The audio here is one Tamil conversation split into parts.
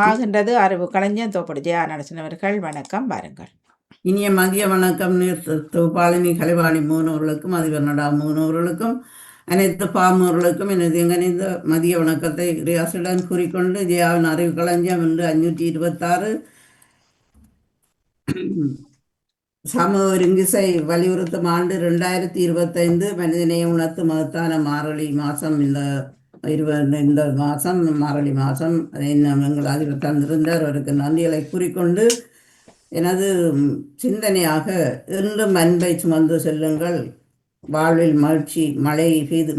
ஆகின்றது அறிவு கலைஞர் தோப்படி ஜெயா நடசினவர்கள் வணக்கம் பாருங்கள். இனிய மதிய வணக்கம் பாலினி கலைவாணி மூனவர்களுக்கும் அதிபர் நடா மூனவர்களுக்கும் அனைத்து பாமூர்களுக்கும் எனது எங்கணிந்த மதிய வணக்கத்தை ரியாசுடன் கூறிக்கொண்டு ஜெயாவின் அறிவு களஞ்சியம் இன்று 526 சமூக ஒருங்கிசை வலியுறுத்தும் ஆண்டு 2025 மனிதனையை உணர்த்து மகத்தான மாரளி மாதம். இந்த மாதம் மாரளி மாதம் எங்கள் அதிபர் தந்திருந்தார். அவருக்கு நன்றிகளை கூறிக்கொண்டு எனது சிந்தனையாக இன்றும் அன்பை சுமந்து செல்லுங்கள், வாழ்வில் மகிழ்ச்சி மழை பெய்து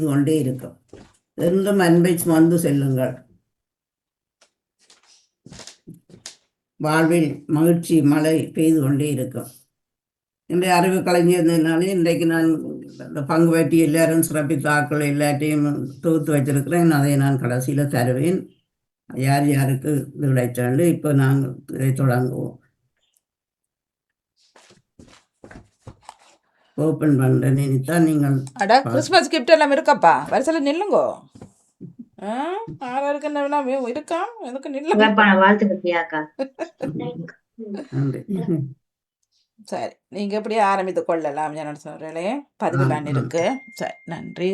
கொண்டே இருக்கும். இன்றும் அன்பை சுமந்து செல்லுங்கள், வாழ்வில் மகிழ்ச்சி மழை பெய்து கொண்டே இருக்கும். இன்றைய அறிவு கலைஞர்னாலே இன்றைக்கு நான் இந்த பங்கு பற்றி எல்லாரும் சிறப்பித்த ஆட்கள் எல்லாத்தையும் தொகுத்து வைத்திருக்கிறேன். அதை நான் கடைசியில் தருவேன், யார் யாருக்கு இது கிடைச்சாண்டு. இப்போ நாங்கள் இதை தொடங்குவோம். ஓப்பன் பண்ணுற நினைத்தா நீங்கள் கிறிஸ்மஸ் கிஃப்ட் எல்லாம் இருக்கப்பா, வரிசையில் நில்லுங்கோ. ஆறாருக்கு என்ன இருக்கா, எதுக்கு நில்லுங்க. சரி, நீங்க எப்படியே ஆரம்பித்து கொள்ளலாம். ஜனரே பதிவுலான் இருக்கு. சரி, நன்றி.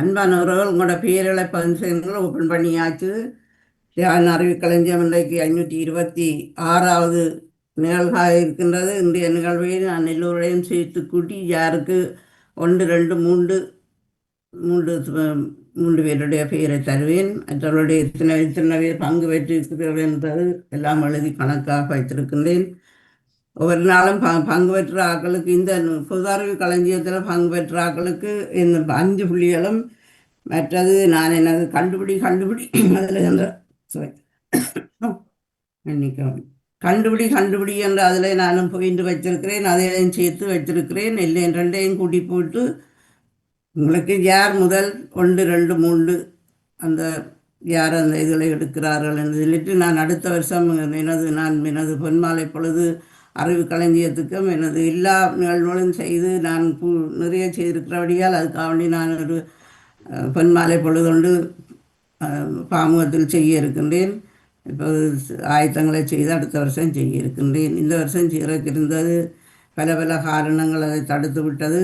அன்பானவர்கள், உங்களோட பேர்களை பதிவு ஓப்பன் பண்ணியாச்சு. தியான அறிவு களஞ்சியம் இன்றைக்கு 526வது நிகழ்வாக இருக்கின்றது. இன்றைய நிகழ்வை நான் எல்லோரையும் சேர்த்து கூட்டி யாருக்கு 1 2 3 பேருடைய பெயரை தருவேன். மற்றவர்களுடைய இத்தனை பேர் பங்கு பெற்றிருக்கிறீர்கள் என்பது எல்லாம் எழுதி கணக்காக வைத்திருக்கின்றேன். ஒவ்வொரு நாளும் பங்கு பெற்ற ஆக்களுக்கு, இந்த பொது அறிவு களஞ்சியத்தில் பங்கு பெற்ற ஆக்களுக்கு இந்த 5 புள்ளிகளும், மற்றது நான் எனது கண்டுபிடி அதில் என்ற கண்டுபிடி என்று அதில் நானும் போயிட்டு வச்சிருக்கிறேன். அதையும் சேர்த்து வச்சிருக்கிறேன். எல்லாம் ரெண்டையும் கூட்டி போட்டு உங்களுக்கு யார் முதல் 1 2 3 அந்த யார் அந்த இதில் எடுக்கிறார்கள் என்று சொல்லிட்டு நான் அடுத்த வருஷம் எனது பொன்மாலை பொழுது அறிவு களஞ்சியத்துக்கும் எனது எல்லா நிகழ்வுகளும் செய்து நான் நிறைய செய்திருக்கிறபடியால் அதுக்காக நான் ஒரு பொன்மாலை பொழுதொண்டு பாமுகத்தில் செய்ய இருக்கின்றேன். இப்போது ஆயத்தங்களை செய்து அடுத்த வருஷம் செய்ய இருக்கின்றேன். இந்த வருஷம் செய்கிறதுக்கு இருந்தது பல காரணங்கள் அதை தடுத்து விட்டது.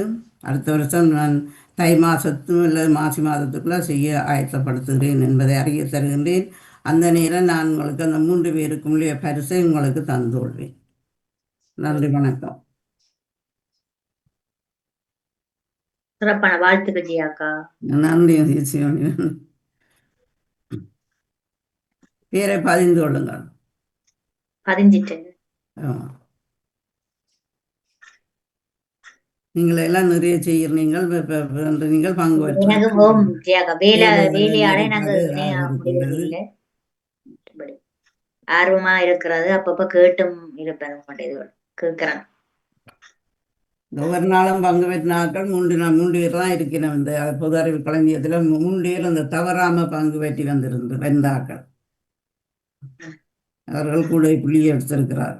அடுத்த வருஷம் நான் தை மாதத்தும் அல்லது மாசி மாதத்துக்குள்ளே செய்ய ஆயத்தப்படுத்துகிறேன் என்பதை அறிய தருகின்றேன். அந்த நேரம் நான் உங்களுக்கு அந்த 3 பேருக்கும் உள்ள பரிசை உங்களுக்கு தந்து கொள்வேன். நன்றி, வணக்கம். சிறப்பான வாழ்த்துக்கள் ஜியாக்கா. நன்றி. பேரை பதிந்து கொள்ளுங்கள். பதிஞ்சிட்டேன். நீங்கள் எல்லாம் நிறைய செய்கிறீர்கள். நீங்கள் பங்கு ஆர்வமா இருக்கிறது. அப்பப்ப கேட்டும் இருப்பேன், கேட்கிறேன். ஒவ்வொரு நாளும் பங்கு பெற்ற நாட்கள் 3 பேர் தான் இருக்கிறோம். இந்த பொது அறிவு களஞ்சியத்தில் 3 பேர் அந்த தவறாம பங்கு பெற்றி வந்தாக்கள். அவர்கள் கூட புள்ளியை எடுத்திருக்கிறார்.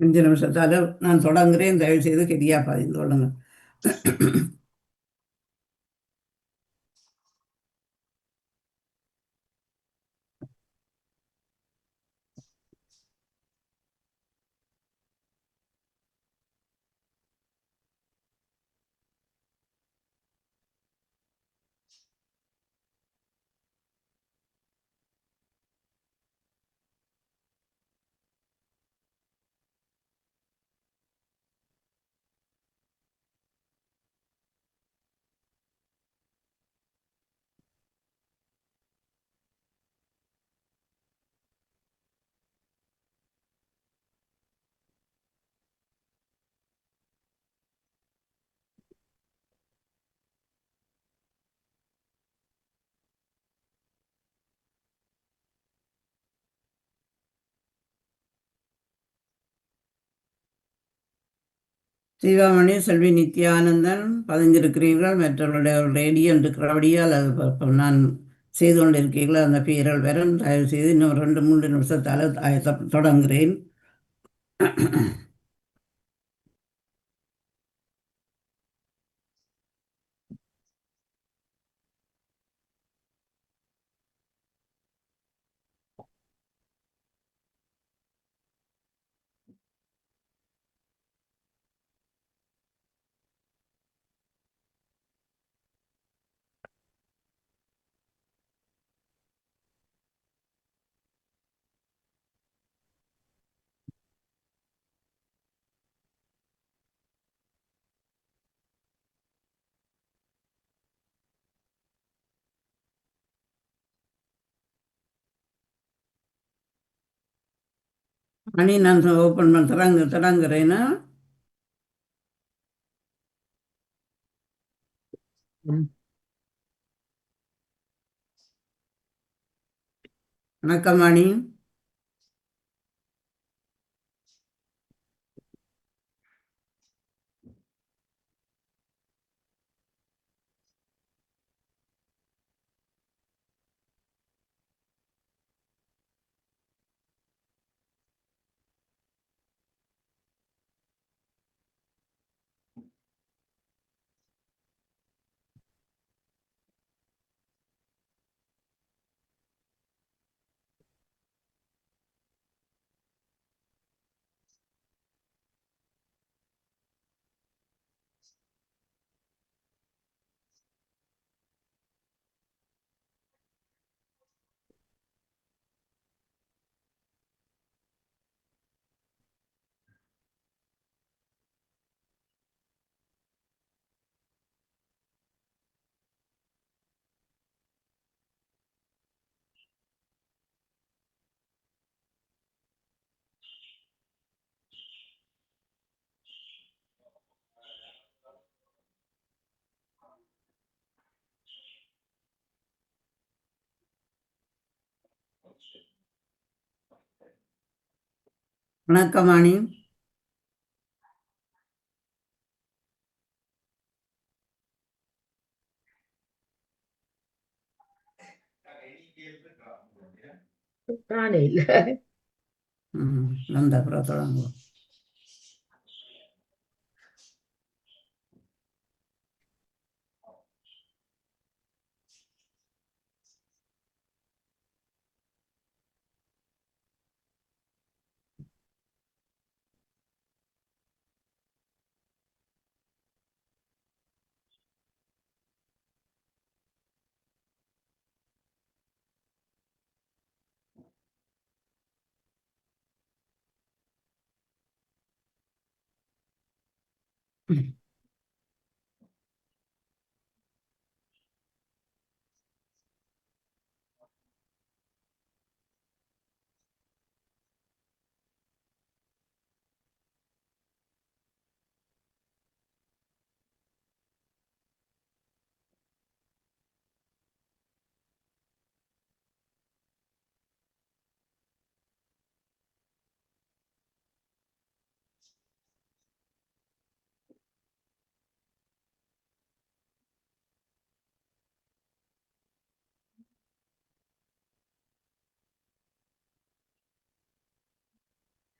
அஞ்சு நிமிஷத்தால் நான் தொடங்குகிறேன். தயவு செய்து கெதியா பதிந்து கொள்ளுங்கள். சிவாமணி, செல்வி நித்யானந்தன் பதிஞ்சிருக்கிறீர்கள். மற்றவர்களுடைய ரேடியோ இருக்கிறபடியால் அது நான் செய்து கொண்டிருக்கீர்கள். அந்த பேரல் வரும். தயவு செய்து இன்னும் 2-3 நிமிஷத்தால் தொடங்குகிறேன். மணி நான் ஓப்பன் தொடங்குறேன்னா. வணக்கம் மணி. வணக்கம் மணி. நானே இல்ல. வந்த அப்புறம் தொடங்குவோம்.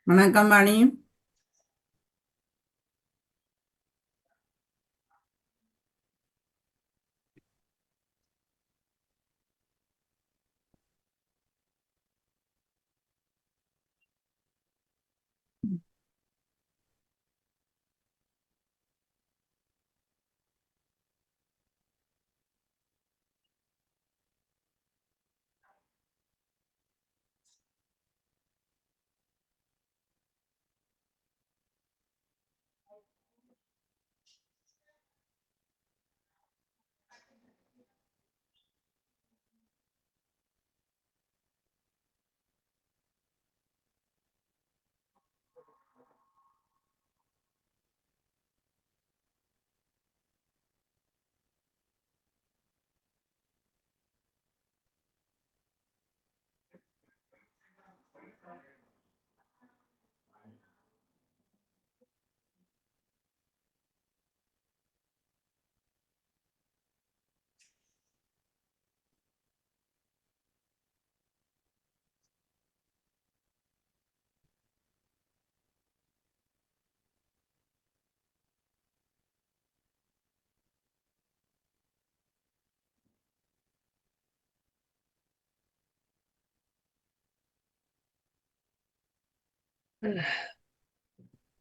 வணக்கம் மணி.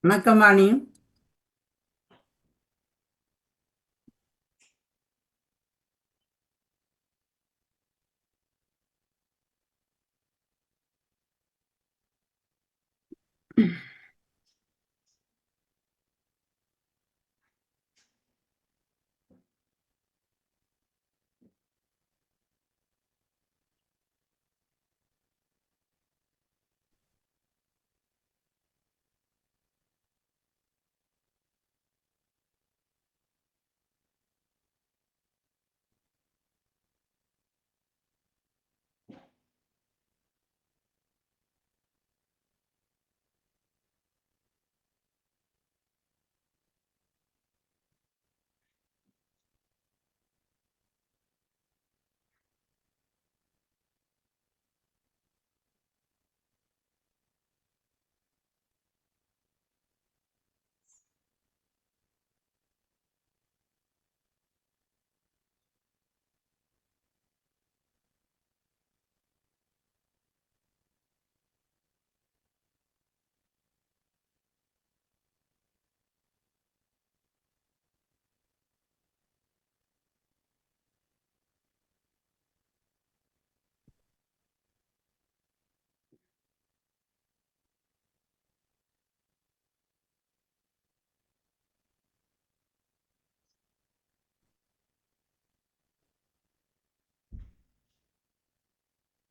வணக்கம் வாணி.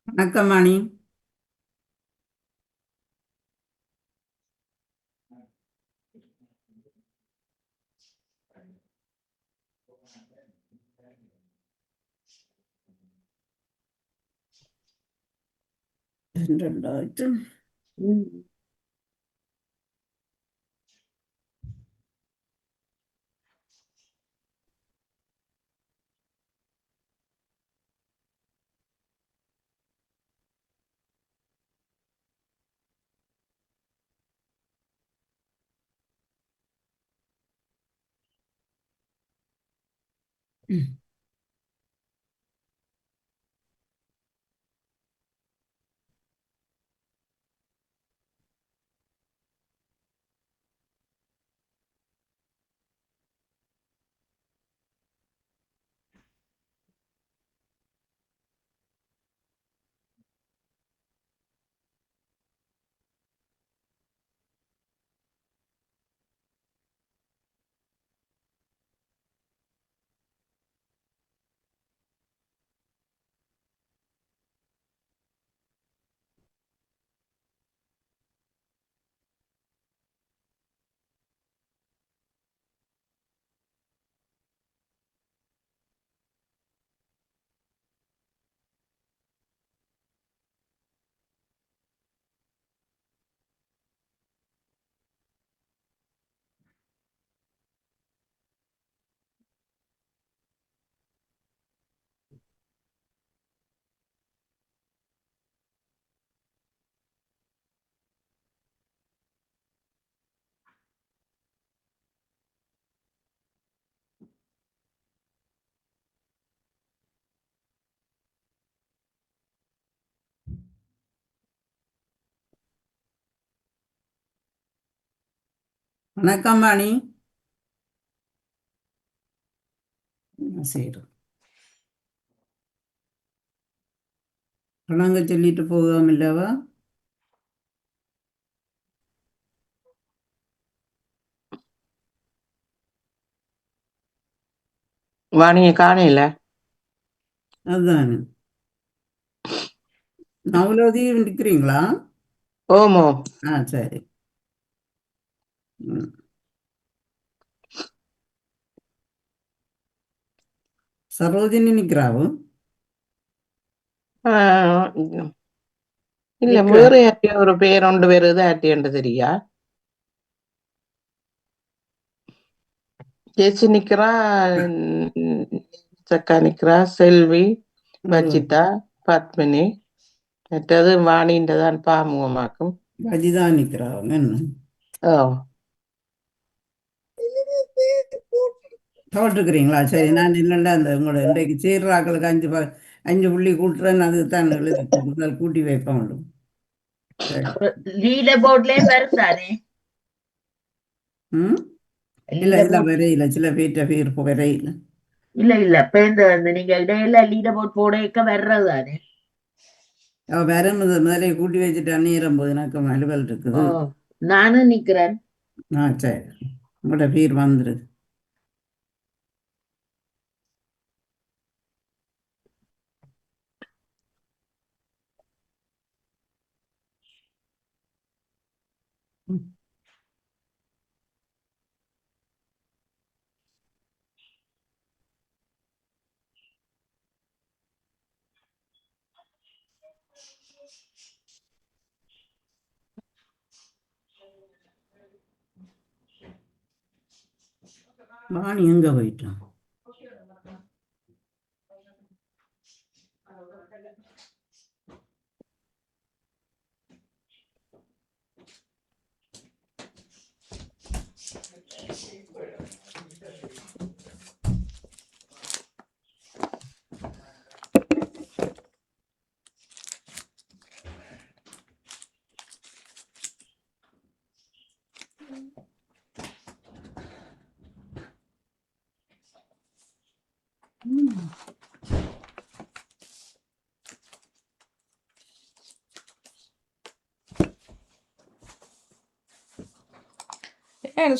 வணக்கம் வாணி. ரெண்டாயிரத்து ம். வணக்கம் வாணி. சரி, வணங்க சொல்லிட்டு போகாம இல்லவா? வாணியை காணையில. அதுதான் நவலோதி இருக்கிறீங்களா? ஓமோ. சரி. ம். சரோஜினி நிற்கிறாவோ? ஆஹ் இல்ல, நிற்கிறா. வேற யார்ட்டையோ ஒரு பேர் ஒன்று வருது, யார்ட்டையு தெரியா. ஜெயசி நிக்கிறா, சக்கா நிக்கிறா, செல்வி, வச்சிதா, பத்மினி, மற்றது வாணின்றதான் பாமுகமாக்கும். வஜிதான் நிற்கிறாங்க. என்ன ஓ, போட்டிருக்கிறீங்களா? சரி, நான் இல்லைண்டா அந்த உங்களோட இன்றைக்கு சீர்ராக்களுக்கு 5 புள்ளி கூட்டுறேன்னு அதுக்கு தான் எழுதி முதல் கூட்டி வைப்பேன். சரி. லீட போர்ட்லயும் வரும் தானே? ம் இல்ல லீட இல்ல போர்ட் வரையில சில பேர்ட்ட பேர் வரையில. இல்ல இப்ப இந்த நீங்க இடையில லீட போர்ட் போடக்க வர்றது தானே? அவ வேற முதலே கூட்டி வச்சுட்டு அந்நேரம் போது எனக்கு அலுவல் ஓ, இருக்குது. நானும் நிக்கிறேன். சரி, உங்களோட பேர் வந்துரு. வாணி எங்க போயிட்டான்?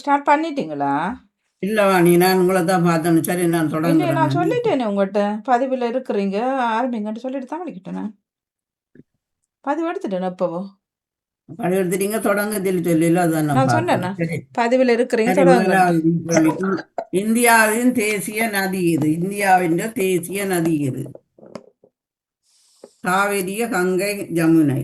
ஸ்டார்ட் பண்ணிட்டீங்களா? இல்ல வாணி, நான் உங்களை தான் பார்த்தேன்னு. சரி, நான் இல்லையே, தொடங்குறேன். நான் சொல்லிட்டேனே உங்கள்கிட்ட பதிவில் இருக்கிறீங்க ஆரம்பிங்கன்ட்டு சொல்லிட்டு தான் வலிக்கிட்டேன். நான் பதிவு எடுத்துட்டேன் எப்போவோ. படம் எடுத்துட்டீங்க, தொடங்க சொல்லல, அதான் நான் நான் பார்த்தேன். சொன்னேண்ணா சரி பதிவில் இருக்கிறீங்க சரி, தொடங்க. முதலாவது கேள்விக்கு, இந்தியாவின் தேசிய நதி எது? இந்தியாவின் தேசிய நதி எது? காவிரிய, கங்கை, ஜமுனை.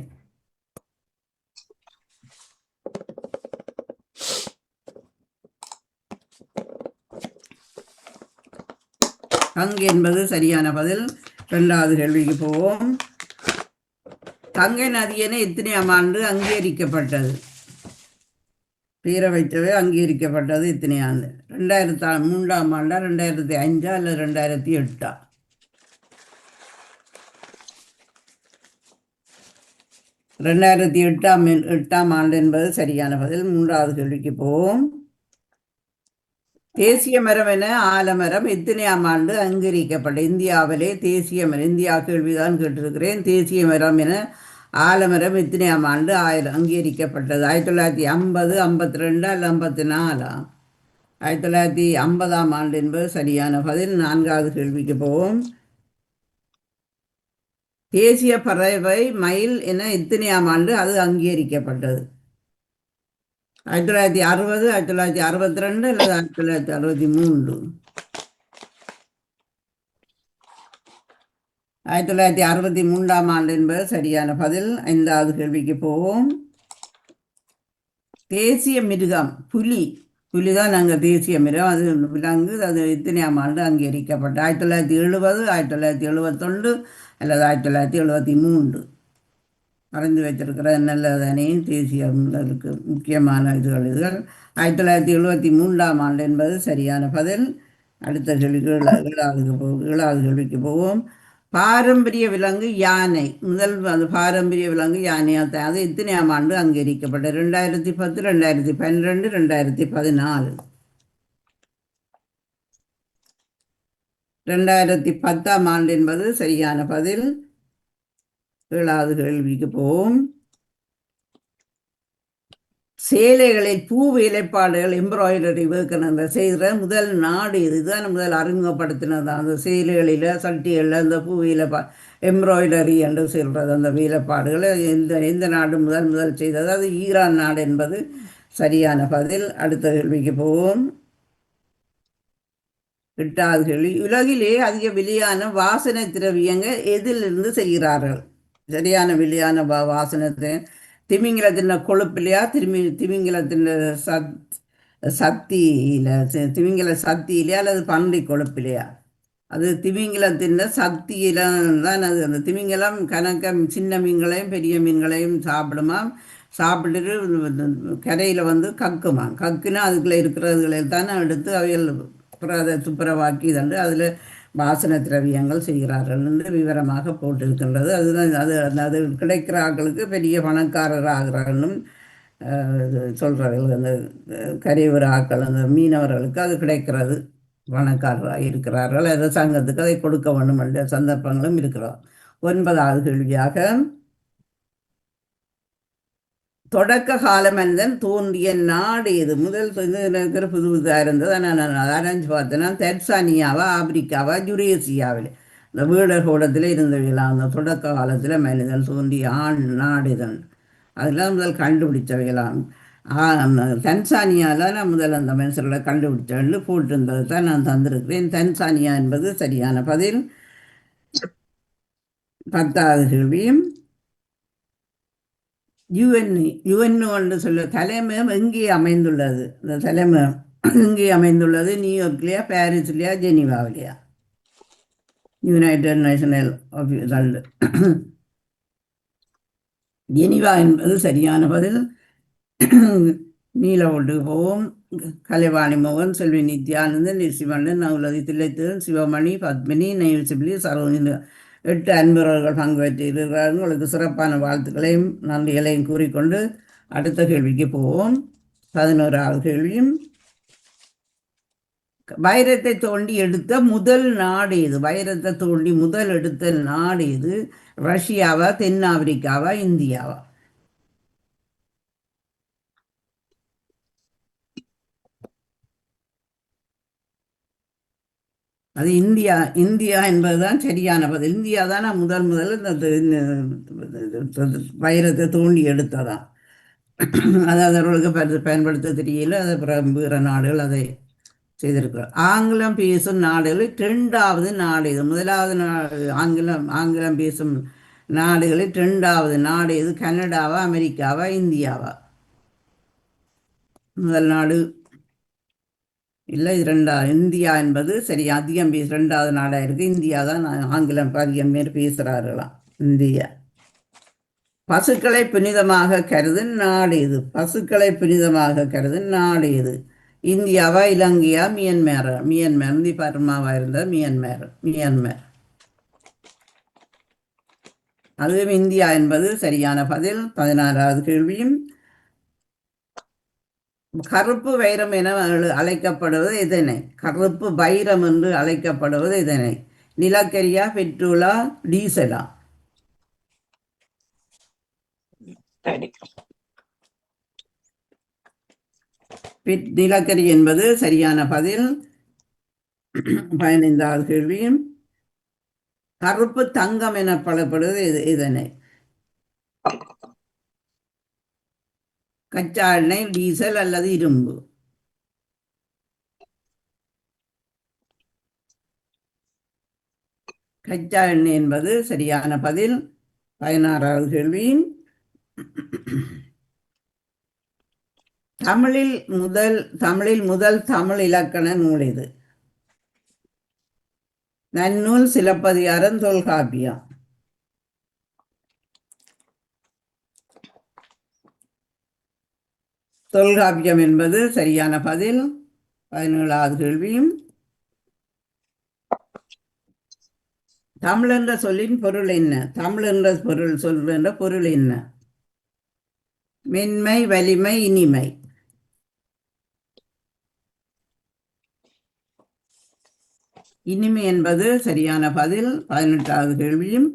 கங்கை என்பது சரியான பதில். இரண்டாவது கேள்விக்கு போவோம். கங்கை நதி என எத்தனையாம் ஆண்டு அங்கீகரிக்கப்பட்டது? பேரை வைத்தவே அங்கீகரிக்கப்பட்டது எத்தனை ஆண்டு? 2003ஆம் ஆண்டா, 2005 அல்லது 2008? 2008ஆம் ஆண்டு என்பது சரியான பதில். மூன்றாவது கேள்விக்கு போவோம். தேசிய மரம் என ஆலமரம் எத்தனையாம் ஆண்டு அங்கீகரிக்கப்பட்ட? இந்தியாவிலே தேசிய மரம், இந்தியா கேள்விதான் கேட்டிருக்கிறேன். தேசிய மரம் என ஆலமரம் எத்தனையாம் ஆண்டு அங்கீகரிக்கப்பட்டது? 1950, 52 அல்ல 54? 1950ஆம் ஆண்டு என்பது சரியான பதில். நான்காவது கேள்விக்கு போவோம். தேசிய பறவை மயில் என எத்தனையாம் ஆண்டு அது அங்கீகரிக்கப்பட்டது? 1960, 1962 அல்லது 1963? 1963ஆம் ஆண்டு என்பது சரியான பதில். ஐந்தாவது கேள்விக்கு போவோம். தேசிய மிருகம் புலி, புலிதான் நாங்கள் தேசிய மிருகம், அது விலங்கு, அது எத்தனையாம் ஆண்டு அங்கீகரிக்கப்பட்டது? 1970, 1971 அல்லது 1973? அறிந்து வைத்திருக்கிற நல்லதானே தேசிய முதலுக்கு முக்கியமான இதுகள். 1973ஆம் ஆண்டு என்பது சரியான பதில். அடுத்த கேள்விக்கு ஏழாவது கேள்விக்கு போவோம். பாரம்பரிய விலங்கு யானை, முதல் அந்த பாரம்பரிய விலங்கு யானையாக அது எத்தனையாம் ஆண்டு அங்கீகரிக்கப்பட்டது? 2010, 2012, 2014? 2010ஆம் ஆண்டு என்பது சரியான பதில். ஏழாவது கேள்விக்கு போவோம். சேலைகளில் பூ வேலைப்பாடுகள் எம்ப்ராய்டரி வேர்க்கணும் செய்கிற முதல் நாடு இது? இதுதான் முதல் அறிமுகப்படுத்தினது. அந்த சேலைகளில், சட்டிகளில் அந்த பூ எம்ப்ராய்டரி என்று சொல்கிறது. அந்த வேலைப்பாடுகளை எந்த நாடு முதல் செய்தது? அது ஈரான் நாடு என்பது சரியான பதில். அடுத்த கேள்விக்கு போவோம். எட்டாவது கேள்வி. உலகிலே அதிக விலையான வாசனை திரவியங்கள் எதிலிருந்து செய்கிறார்கள்? சரியான விலையான வாசனை திமிங்கிலத்தின் கொழுப்பிலையா, திமிங்கிலத்தின் சக்தியில, திமிங்கில சக்தியிலையா அல்லது பன்றி கொழுப்பிலையா? அது திமிங்கிலத்தின் சக்தியில தான். அது அந்த திமிங்கலம் கணக்க சின்ன மீன்களையும் பெரிய மீன்களையும் சாப்பிடுமாம். சாப்பிட்டுட்டு கரையில் கக்குமாம். கக்குன்னா அதுக்குள்ளே இருக்கிறதுகளை தானே எடுத்து அவைகள் அதை துப்புரவாக்கி தண்டு அதில் வாசன திரவியங்கள் செய்கிறார்கள் என்று விவரமாக போட்டிருக்கின்றது. அதுதான் அது கிடைக்கிற ஆட்களுக்கு பெரிய பணக்காரர் ஆகிறார்களும் சொல்கிறார்கள். அந்த கரையோர ஆட்கள் அந்த மீனவர்களுக்கு அது கிடைக்கிறது, பணக்காரராக இருக்கிறார்கள். அரசாங்கத்துக்கு அதை கொடுக்க வேண்டும் என்ற சந்தர்ப்பங்களும் இருக்கிறது. 9வது கேள்வியாக, தொடக்க கால மனிதன் தோன்றிய நாடு எது? முதல் இருக்கிற புது புதுதாக இருந்தது. நான் ஆராய்ச்சி பார்த்தேன்னா தென்சானியாவா, ஆப்பிரிக்காவா, யுரேசியாவில் இந்த வீடர் கூடத்தில் இருந்தவைகளாம். அந்த தொடக்க காலத்தில் மனிதன் தோன்றிய நாடு இதன் அதெல்லாம் முதல் கண்டுபிடிச்சவைகளாம். தன்சானியாவில் நான் முதல் அந்த மனுஷர்களை கண்டுபிடிச்சவர்கள் போட்டிருந்தது தான் நான் தந்திருக்கிறேன். தன்சானியா என்பது சரியான பதில். 10வது கேள்வியும், யுஎன்ஓ என்று சொல்ல தலைமையம் எங்கே அமைந்துள்ளது? இந்த தலைமையம் எங்கே அமைந்துள்ளது? நியூயார்க்லையா, பாரிஸ்லையா, ஜெனீவாவிலையா? யுனைடெட் நேஷனல் ஆஃபீஸல் ஜெனீவா என்பது சரியான பதில். நீலவோட்டுக்கு போவோம். கலைவாணி மோகன், செல்வி நித்யானந்தன், நிசிமண்டன், நவுலதி தில்லைத்தேவன், சிவமணி, பத்மினி, நெய்சிபிலி, சரோஜினி 8 அன்பர்கள் பங்கு பெற்றிருக்கிறார்கள். உங்களுக்கு சிறப்பான வாழ்த்துக்களையும் நன்றிகளையும் கூறிக்கொண்டு அடுத்த கேள்விக்கு போவோம். 11வது கேள்வியும், வைரத்தை தோண்டி எடுத்த முதல் நாடு எது? வைரத்தை தோண்டி முதல் எடுத்த நாடு எது? ரஷ்யாவா, தென்னாப்பிரிக்காவா, இந்தியாவா? அது இந்தியா. இந்தியா என்பதுதான் சரியான பதில். இந்தியா தான் முதல்ல இந்த வைரத்தை தோண்டி எடுத்ததான். அது அவர்களுக்கு பயன்படுத்த தெரியல. அது பிற நாடுகள் அதை செய்திருக்கிறார். ஆங்கிலம் பேசும் நாடுகளில் 2வது நாடு இது? முதலாவது ஆங்கிலம் பேசும் நாடுகளில் 2வது நாடு இது? கனடாவா, அமெரிக்காவா, இந்தியாவா? முதல் நாடு இல்லை, இது 2வது. இந்தியா என்பது சரி. அதிகம் 2வது நாடாக இருக்குது. இந்தியா தான் ஆங்கிலம் அதிகம் பேர் பேசுகிறார்களாம். இந்தியா. பசுக்களை புனிதமாக கருதும் நாடு இது? பசுக்களை புனிதமாக கருதும் நாடு இது? இந்தியாவா, இலங்கையா, மியன்மாரா? மியன்மார் பர்மாவா இருந்தால் மியன்மார். அதுவும் இந்தியா என்பது சரியான பதில். 16வது கேள்வியும், கருப்பு வைரம் என அழைக்கப்படுவது எதனை? கருப்பு வைரம் என்று அழைக்கப்படுவது எதனை? நிலக்கரியா, பெட்ரோலா, டீசலா? நிலக்கரி என்பது சரியான பதில். 15வது கேள்வியும், கருப்பு தங்கம் எனப்படப்படுவது எதனை? கச்சா எண்ணெய், டீசல் அல்லது இரும்பு? கச்சா எண்ணெய் என்பது சரியான பதில். 16வது கேள்வியும், தமிழில் முதல் தமிழ் இலக்கண நூல் இது? நன்னூல், சிலப்பதிகாரம், தொல்காப்பியம்? தொல்காப்பியம் என்பது சரியான பதில். 17வது கேள்வியும், தமிழ் என்ற சொல்லின் பொருள் என்ன? தமிழ் என்ற பொருள் என்ன? மென்மை, வலிமை, இனிமை? இனிமை என்பது சரியான பதில். 18வது கேள்வியும்,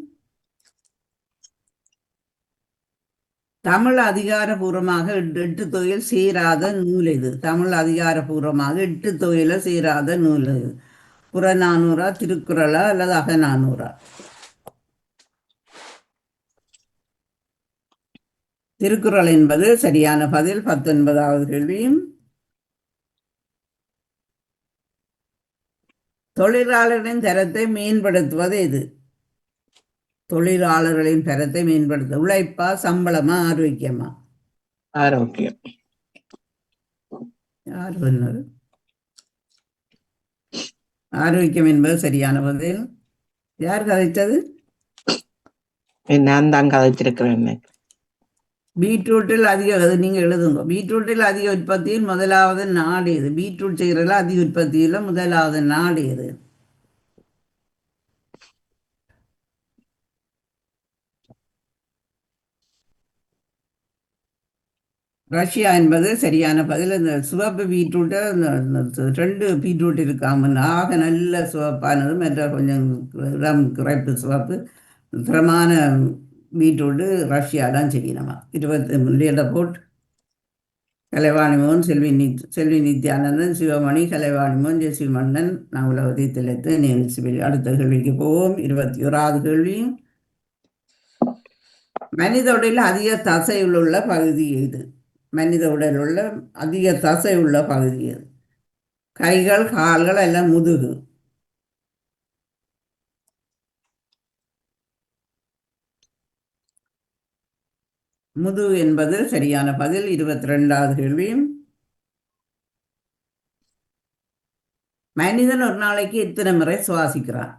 தமிழ் அதிகாரபூர்வமாக 8 தொகையில் சேராத நூல் எது? தமிழ் அதிகாரபூர்வமாக 8 தொகையில சேராத நூல் எது? புறநானூறா, திருக்குறளா அல்லது அகநானூறா? திருக்குறள் என்பது சரியான பதில். 19வது கேள்வியும், தொழிலாளர்களின் தரத்தை மேம்படுத்துவது எது? தொழிலாளர்களின் தரத்தை மேம்படுத்த உழைப்பா, சம்பளமா, ஆரோக்கியமா? ஆரோக்கியம். யார் சொன்னது? ஆரோக்கியம் என்பது சரியான பதில். யார் கதைத்தது? நான் தான் கதைச்சிருக்கிறேன். பீட்ரூட்டில் நீங்க எழுதுங்க. பீட்ரூட்டில் அதிக உற்பத்தியில் முதலாவது நாடு எது? பீட்ரூட் செய்கிறதுல அதிக உற்பத்தியில் முதலாவது நாடு எது? ரஷ்யா என்பது சரியான பதில். இந்த சிவப்பு பீட்ரூட்டை இந்த 2 பீட்ரூட் இருக்காம ஆக நல்ல சிவப்பானது, மற்ற கொஞ்சம் இடம் குறைப்பு சிவப்பு திறமான பீட்ரூட்டு ரஷ்யா தான் செய்யணுமா. 20 போட் கலைவாணி மோகன், செல்வி நித்யானந்தன், சிவமணி, கலைவாணி மோகன், ஜெசி மன்னன், நகுலவதி திளைத்து நிகழ்ச்சி. அடுத்த கேள்விக்கு போவோம். 21வது கேள்வி. மனித உடலில் அதிக தசைகள் உள்ள பகுதி எது? மனித உடலில் உள்ள அதிக தசை உள்ள பகுதி எது? கைகள், கால்கள் அல்ல முதுகு? முதுகு என்பது சரியான பதில். 22வது கேள்வி. மனிதன் ஒரு நாளைக்கு எத்தனை முறை சுவாசிக்கிறான்?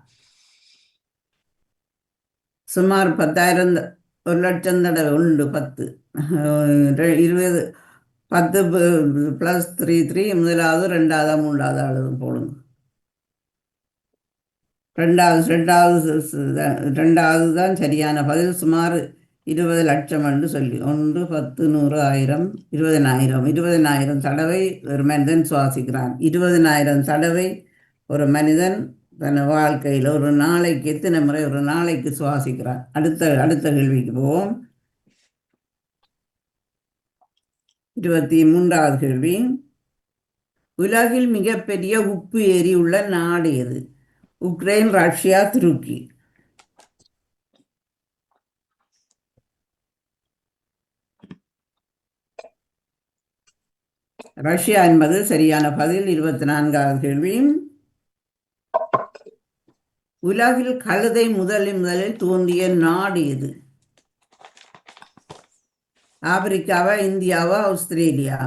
சுமார் 10,000, 1,00,000 தடவை. உண்டு 10, 20, 10 + 3 முதலாவது, 2வது, 3வது அளவு போடுங்க. 2வது தான் சரியான பதில். சுமார் 20 லட்சம் என்று சொல்லி 1, 10, 100, 1000, 20,000, 20,000 தடவை ஒரு மனிதன் சுவாசிக்கிறான். 20,000 தடவை ஒரு மனிதன் தன் வாழ்க்கையில் ஒரு நாளைக்கு எத்தனை முறை ஒரு நாளைக்கு சுவாசிக்கிறான்? அடுத்த கேள்விக்கு போவோம். 23வது கேள்வி. உலகில் மிகப்பெரிய உப்பு ஏரி உள்ள நாடு எது? உக்ரைன், ரஷ்யா, துருக்கி? ரஷ்யா என்பது சரியான பதில். 24வது கேள்வி. உலகில் கழுதை முதலில் தோன்றிய நாடு எது? ஆப்பிரிக்காவா, இந்தியாவா, ஆஸ்திரேலியா?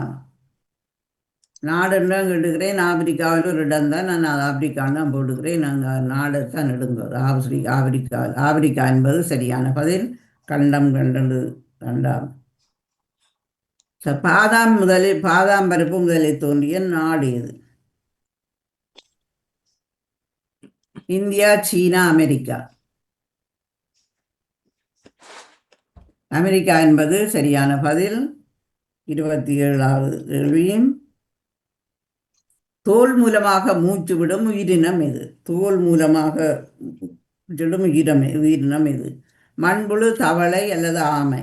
நாடுன்னு எடுக்கிறேன். ஆப்பிரிக்காவில் ஒரு இடம் தான், நான் ஆப்பிரிக்கான்னு தான் போட்டுக்கிறேன். நாங்கள் நாடை தான் எடுங்கிறது. ஆப்பிரிக்கா என்பது சரியான பதில். கண்டம் 2. பாதாம் பருப்பு முதலில் தோன்றிய நாடு எது? இந்தியா, சீனா, அமெரிக்கா? அமெரிக்கா என்பது சரியான பதில். 27வது கேள்வியும். தோல் மூலமாக மூச்சு விடும் உயிரினம் எது? தோல் மூலமாக விடும் உயிரினம் எது? மண்புழு, தவளை அல்லது ஆமை?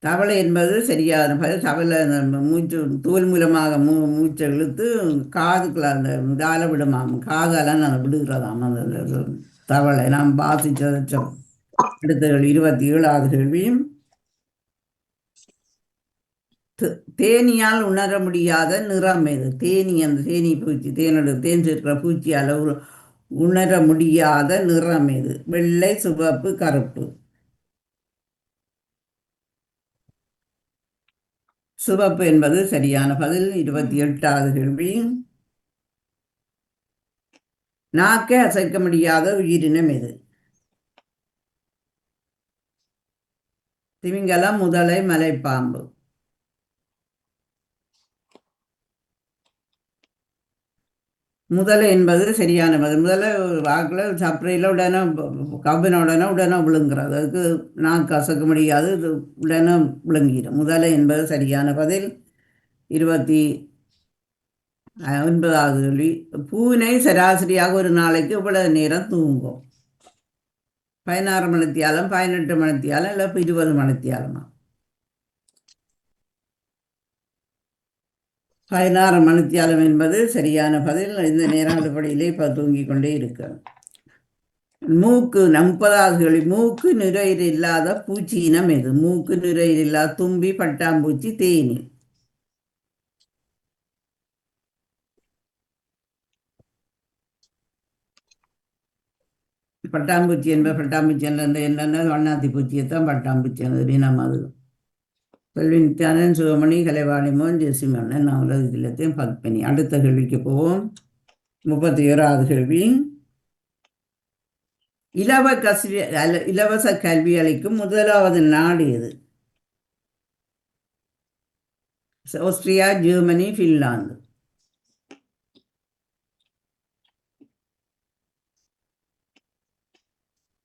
தவளை என்பது சரியான பதில். தவளை மூச்சு தோல் மூலமாக மூச்சை இழுத்து காதுக்குள்ள அந்த இதால விடுமாம், காதால நான் விடுகிறதாம் அந்த தவளை. நாம் வாசிச்ச. அடுத்த 27வது கேள்வியும். தேனியால் உணர முடியாத நிறம் எது? அந்த தேனி பூச்சி, தேன் சேர்க்கிற பூச்சியால் உணர முடியாத நிறம் எது? வெள்ளை, சிவப்பு, கருப்பு? சிவப்பு என்பது சரியான பதில். 28வது கேள்வி. நாக்கை அசைக்க முடியாத உயிரினம் எது? திமிங்கலம், முதலை, மலைப்பாம்பு? முதலை என்பது சரியான பதில். முதலை வாக்கில் சப்பரையில் உடனே உடனே விழுங்குறது. அதுக்கு நாக்கு அசைக்க முடியாது, இது உடனே விழுங்கிடும். முதலை என்பது சரியான பதில். 29வது கேள்வி. பூனை சராசரியாக ஒரு நாளைக்கு இவ்வளவு நேரம் தூங்கும்? 16 மணித்தியாலம், 18 மணித்தியாலம், இல்லை 20 மணித்தியாலமா? 16 மணித்தியாலம் என்பது சரியான பதில். இந்த நேரம் அடிப்படையிலே இப்போ தூங்கிக் கொண்டே இருக்க. 30வது கேள்வி. மூக்கு நுரையீரல் இல்லாத பூச்சி இனம் எது? மூக்கு நுரையீரல் இல்லாத தும்பி, பட்டாம்பூச்சி, தேனி? பட்டாம்பூச்சி என்னென்ன வண்ணாத்தி பூச்சியைத்தான் பட்டாம்பூச்சி இனம். அது செல்வி நித்யானந்தன், சிவமணி, கலைவாணி மோகன், ஜெசி மன்னன், நகுலவதி திளைத்து பத்மினி. அடுத்த கேள்விக்கு போவோம். 31வது கேள்வி. இலவச கல்வி அளிக்கும் முதலாவது நாடு எது? Austria, Germany, Finland?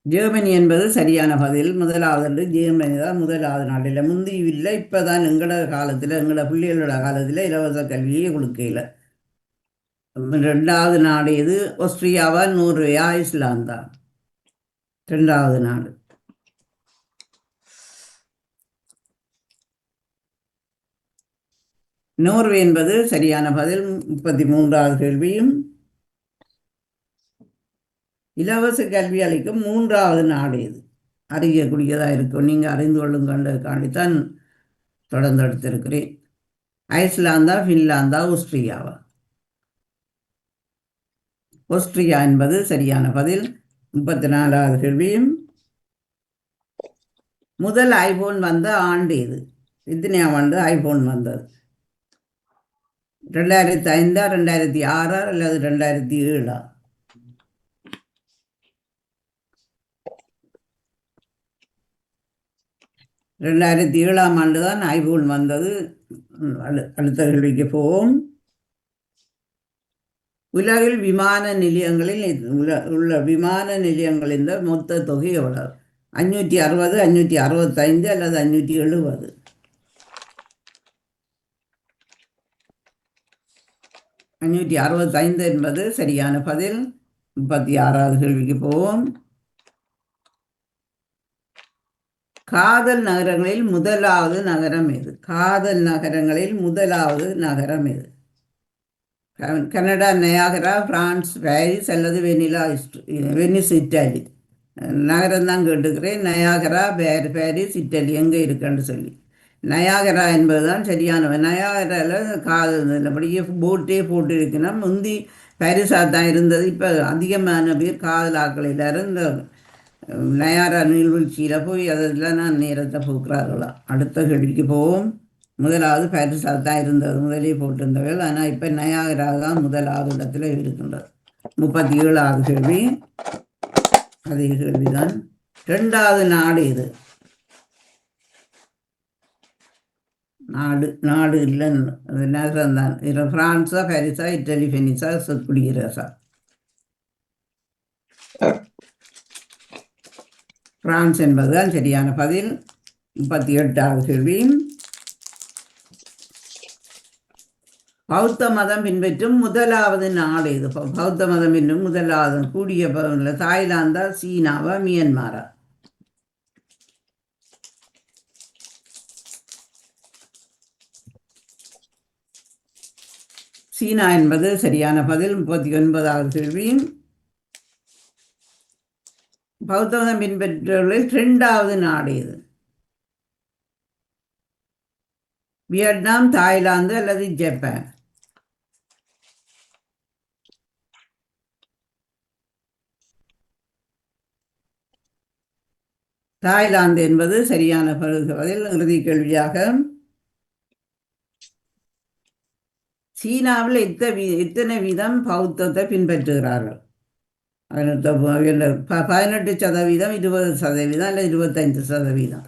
ஜெர்மனி என்பது சரியான பதில். முதலாவது ஜெர்மனி தான் முதலாவது நாட்டில். முந்தி இல்லை, இப்போ தான் எங்களோட காலத்தில், எங்களோட பிள்ளைகளோட காலத்தில் இலவச கல்வியை கொடுக்கல. ரெண்டாவது நாடு எது? ஆஸ்திரியாவா, நோர்வேயா, ஐஸ்லாந்தா? ரெண்டாவது நாடு. நோர்வே என்பது சரியான பதில். 33வது கேள்வியும். இலவச கல்வி அளிக்கும் 3வது நாடு எது? அறியக்கூடியதாக இருக்கும். நீங்கள் அறிந்து கொள்ளுங்கண்டுக்காண்டித்தான் தொடர்ந்து எடுத்திருக்கிறேன். ஐஸ்லாந்தா, ஃபின்லாந்தா, ஆஸ்திரியாவா? ஆஸ்திரியா என்பது சரியான பதில். 34வது கேள்வியும். முதல் ஐபோன் வந்த ஆண்டு எது? எத்தனையாம் ஆண்டு ஐபோன் வந்தது? 2005, 2006 அல்லது 2007? 2007ஆம் ஆண்டு தான் ஐபோன் வந்தது. அடுத்த கேள்விக்கு போவோம். உலகில் விமான நிலையங்களில் உள்ள விமான நிலையங்களின் மொத்த தொகை எவ்வளவு? 560, 565 அல்லது 570? 565 என்பது சரியான பதில். 36வது கேள்விக்கு போவோம். காதல் நகரங்களில் முதலாவது நகரம் எது? காதல் நகரங்களில் முதலாவது நகரம் எது? கனடா நயாகரா, பிரான்ஸ் பாரிஸ் அல்லது வெனிஸ் இட்டாலி? நகரம் தான் கேட்டுக்கிறேன். நயாகரா, பாரிஸ், இட்டாலி எங்கே இருக்குன்னு சொல்லி. நயாகரா என்பதுதான் சரியான. நயாகராவில் காதல் அப்படியே போட்டே போட்டு இருக்கணும். முந்தி பாரிஸாக தான் இருந்தது. இப்போ அதிகமான பேர் காதலாக்கள் எல்லாரும் இந்த நயாரா நீர்வீழ்ச்சியில் போய் அதெல்லாம் நான் நேரத்தை போக்குறார்களாம். அடுத்த கேள்விக்கு போவோம். முதலாவது பாரிஸாக தான் இருந்தது, முதலே போட்டிருந்தவர்கள். ஆனால் இப்போ நயாகரா தான் முதலாவது இடத்துல இருக்கின்றது. 37வது கேள்வி. அதே கேள்விதான். ரெண்டாவது நாடு இது. நாடு இல்லை, அது நகரம் தான். பிரான்ஸா, பாரிஸா, இட்டலி, வெனிஸா, குடியரசா? பிரான்ஸ் என்பதுதான் சரியான பதில். 38வது கேள்வி. பௌத்த மதம் பின்பற்றும் முதலாவது நாடு இது? பௌத்த மதம் பின்பற்றும் முதலாவது கூடிய தாய்லாந்தா, சீனாவா, மியன்மாரா? சீனா என்பது சரியான பதில். 39வது கேள்வி. பௌத்த மதம் பின்பற்றுவதில் 2வது நாடு இது? வியட்நாம், தாய்லாந்து அல்லது ஜப்பான்? தாய்லாந்து என்பது சரியான பதில். இறுதி கேள்வியாக, சீனாவில் எத்தனை வீதம் பௌத்தத்தை பின்பற்றுகிறார்கள்? 18%, 20% அல்ல 25%?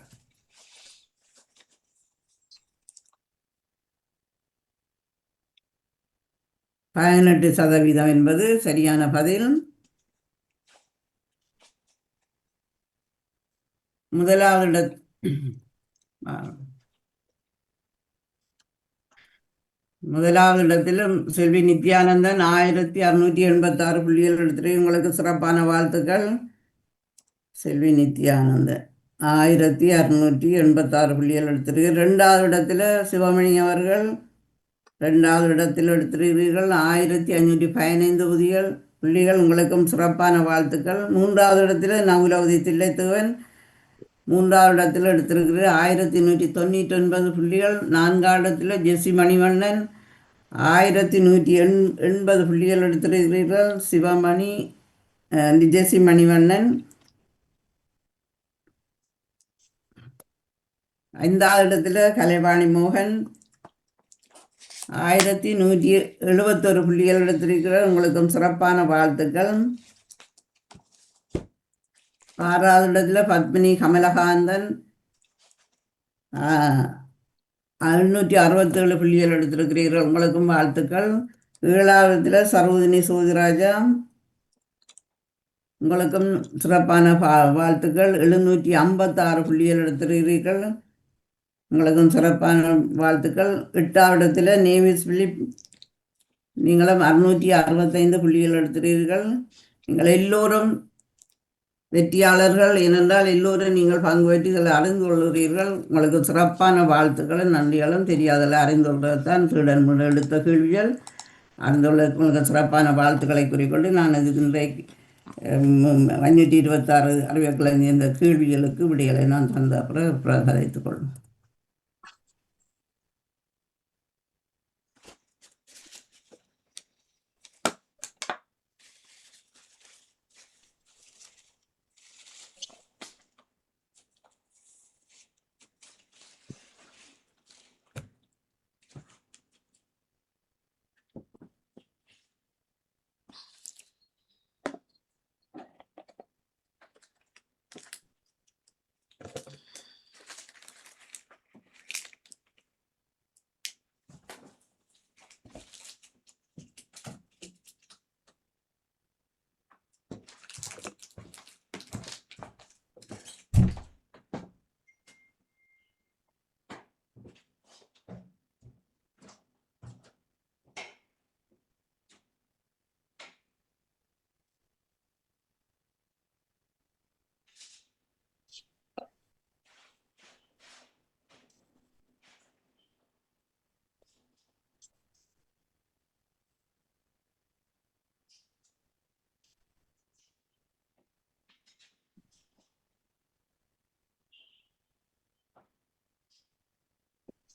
18% என்பது சரியான பதில். முதலாவது இடத்திலும் செல்வி நித்யானந்தன் 1686 புள்ளிகள் எடுத்துட்டு உங்களுக்கு சிறப்பான வாழ்த்துக்கள். செல்வி நித்யானந்தன் 1686 புள்ளிகள் எடுத்துருக்கு. 2வது இடத்துல சிவமணி அவர்கள் 2வது இடத்தில் எடுத்திருக்கிறீர்கள். 1515 புள்ளிகள். உங்களுக்கும் சிறப்பான வாழ்த்துக்கள். 3வது இடத்துல நவுலவதி தில்லைத்துவன் 3வது இடத்தில் எடுத்திருக்கிறது. 1199 புள்ளிகள். 4வது இடத்துல ஜெஸ்ஸி மணிவண்ணன் 1180 புள்ளிகள் எடுத்திருக்கிறீர்கள். சிவமணி, ஜெஸ்ஸி மணிவண்ணன். 5வது இடத்துல கலைவாணி மோகன் 1171 புள்ளிகள் எடுத்திருக்கிறார். உங்களுக்கும் சிறப்பான வாழ்த்துக்கள். 6வது இடத்துல பத்மினி கமலகாந்தன் 667 புள்ளிகள் எடுத்திருக்கிறீர்கள். உங்களுக்கும் வாழ்த்துக்கள். 7வது இடத்துல சரோதினி சோதிராஜா உங்களுக்கும் சிறப்பான வாழ்த்துக்கள். 756 புள்ளிகள் எடுத்திருக்கிறீர்கள். உங்களுக்கும் சிறப்பான வாழ்த்துக்கள். 8ஆம் இடத்துல நேவிஸ் பிலிப், நீங்களும் 665 புள்ளிகள் எடுத்திருக்கிறீர்கள். நீங்கள் எல்லோரும் வெற்றியாளர்கள். ஏனென்றால் எல்லோரும் நீங்கள் பங்கு பெற்று இதில் அறிந்து கொள்கிறீர்கள். உங்களுக்கு சிறப்பான வாழ்த்துக்களும் நன்றிகளும். தெரியாதல அறிந்து கொள்வதுதான் சீடன் எடுத்த கேள்விகள். அறிந்துள்ள உங்களுக்கு சிறப்பான வாழ்த்துக்களை கூறிக்கொண்டு நான் இது இன்றைக்கு 526 அறிவியல் இந்த கேள்விகளுக்கு விடைகளை நான் தந்த அப்புறம் கதைத்துக் கொள்ளும்.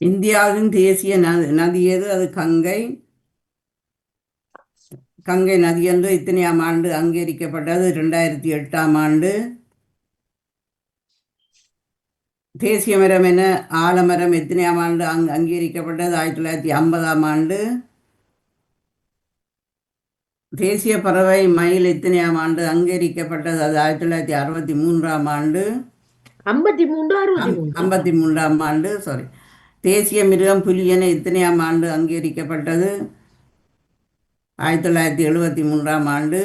இந்தியாவின் தேசிய நதி எது? அது கங்கை. கங்கை நதி என்று இத்தனையாம் ஆண்டு அங்கீகரிக்கப்பட்டது? 2008ஆம் ஆண்டு. தேசிய மரம் என ஆலமரம் எத்தனையாம் ஆண்டு அங்கீகரிக்கப்பட்டது? 1950ஆம் ஆண்டு. தேசிய பறவை மயில் எத்தனையாம் ஆண்டு அங்கீகரிக்கப்பட்டது? அது 1963ஆம் ஆண்டு. 53ஆம் ஆண்டு. சாரி. தேசிய மிருகம் புலி என எத்தனையாம் ஆண்டு அங்கீகரிக்கப்பட்டது? 1973ஆம் ஆண்டு.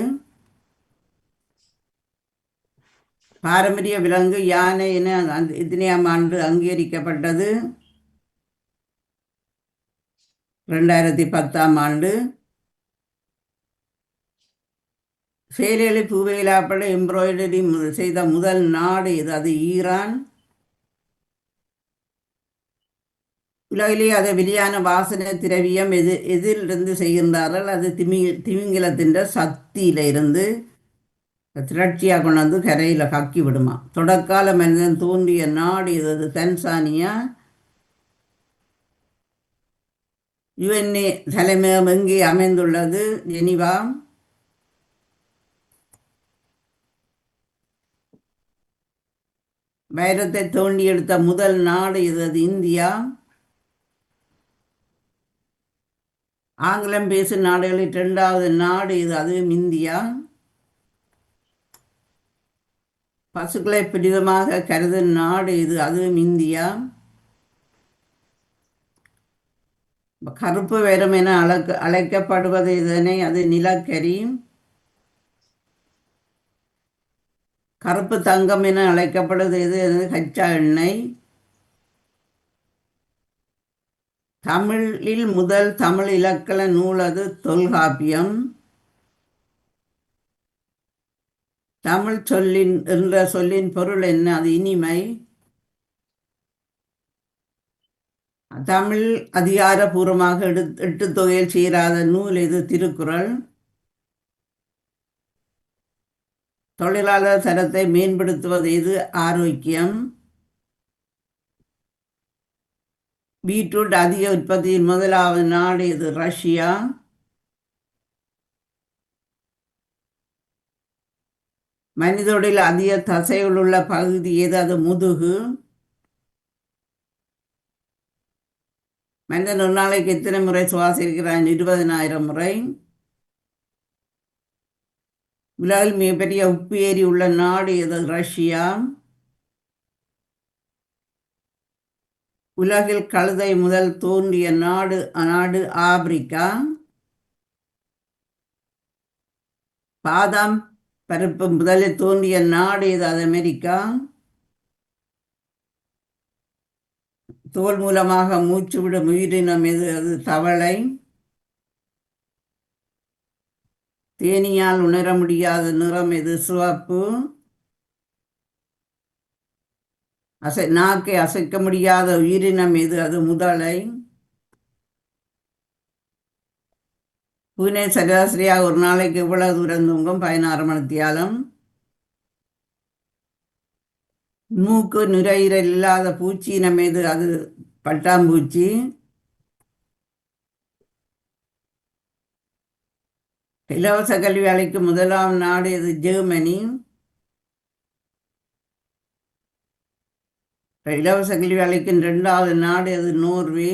பாரம்பரிய விலங்கு யானை என எத்தனையாம் ஆண்டு அங்கீகரிக்கப்பட்டது? 2010ஆம் ஆண்டு. சேலையில் பூவையிலாப்பட எம்ப்ராய்டரி செய்த முதல் நாடு இது? அது ஈரான். உலகிலே அதை வெளியான வாசனை திரவியம் எதிலிருந்து செய்கின்றார்கள்? அது திமிங்கிலத்தின் சக்தியில இருந்து திரட்சியாக கொண்டாந்து கரையில் கக்கி விடுமா. தொடக்கால மனிதன் தோன்றிய நாடு இது? அது தன்சானியா. யுஎன்ஏ தலைமையகம் எங்கே அமைந்துள்ளது? ஜெனீவா. வைரத்தை தோண்டி எடுத்த முதல் நாடு இது? அது இந்தியா. ஆங்கிலம் பேசும் நாடுகளில் 2வது நாடு இது? அதுவும் இந்தியா. பசுக்களை பிடிதமாக கருதும் நாடு இது? அதுவும் இந்தியா. கருப்பு வைரம் என அழைக்கப்படுவது இதனை? அது நிலக்கரி. கருப்பு தங்கம் என அழைக்கப்படுவது இது? கச்சா எண்ணெய். தமிழில் முதல் தமிழ் இலக்கண நூல் அது தொல்காப்பியம். தமிழ் சொல்லின் என்ற சொல்லின் பொருள் என்ன? அது இனிமை. தமிழ் அதிகாரபூர்வமாக 8 தொகையில் சேராத நூல் இது? திருக்குறள். தொழிலாளர் தரத்தை மேம்படுத்துவது இது? ஆரோக்கியம். பீட்ரூட் அதிக உற்பத்தியின் முதலாவது நாடு இது? ரஷ்யா. மனிதொழில் அதிக தசைகள் உள்ள பகுதி எது? அது முதுகு. மனிதன் ஒரு நாளைக்கு எத்தனை முறை சுவாசிக்கிறான்? 20,000 முறை. உலகில் மிகப்பெரிய உப்பு ஏரி உள்ள நாடு எது? ரஷ்யா. உலகில் கழுதை முதல் தோன்றிய நாடு ஆப்பிரிக்கா. பாதாம் பருப்பு முதலில் தோன்றிய நாடு இது? அது அமெரிக்கா. தோல் மூலமாக மூச்சு விடும் உயிரினம் எது? அது தவளை. தேனியால் உணர முடியாத நிறம் எது? சிவப்பு. நாக்கை அசைக்க முடியாத உயிரினம் எது? அது முதலை. பூனே சராசரியாக ஒரு நாளைக்கு எவ்வளவு தூரம் தூங்கும்? 16 மணித்தியாலம். மூக்கு நுரையீரல் இல்லாத பூச்சியினம் எது? அது பட்டாம்பூச்சி. இலவச கல்வி அளிக்கும் முதலாம் நாடு எது? ஜெர்மனி. இலவச கல்வி அளிக்கும் 2வது நாடு எது? நோர்வே.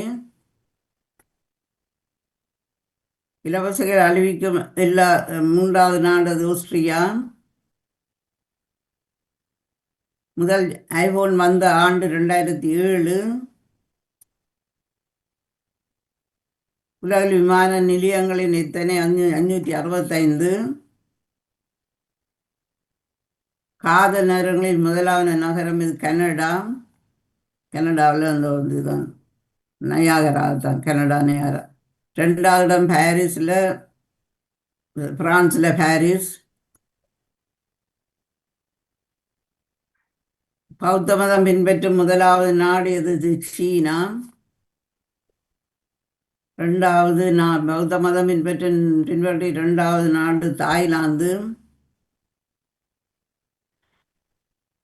இலவச கல்வி அளிக்கும் 3வது நாடு அது ஆஸ்திரியா. முதல் ஐபோன் வந்த ஆண்டு 2007. உலகில் விமான நிலையங்களின் எத்தனை? 565. காதல் நகரங்களில் முதலாவது நகரம் இது? கனடா. கனடாவில் அந்த இதுதான் நயாகரா தான், கனடா நயாகரா. 2வது இடம் பாரிஸில், பிரான்ஸில் பாரிஸ். பௌத்த மதம் பின்பற்றும் முதலாவது நாடு எது? சீனா. 2வது பௌத்த மதம் பின்பற்றி 2வது நாடு தாய்லாந்து.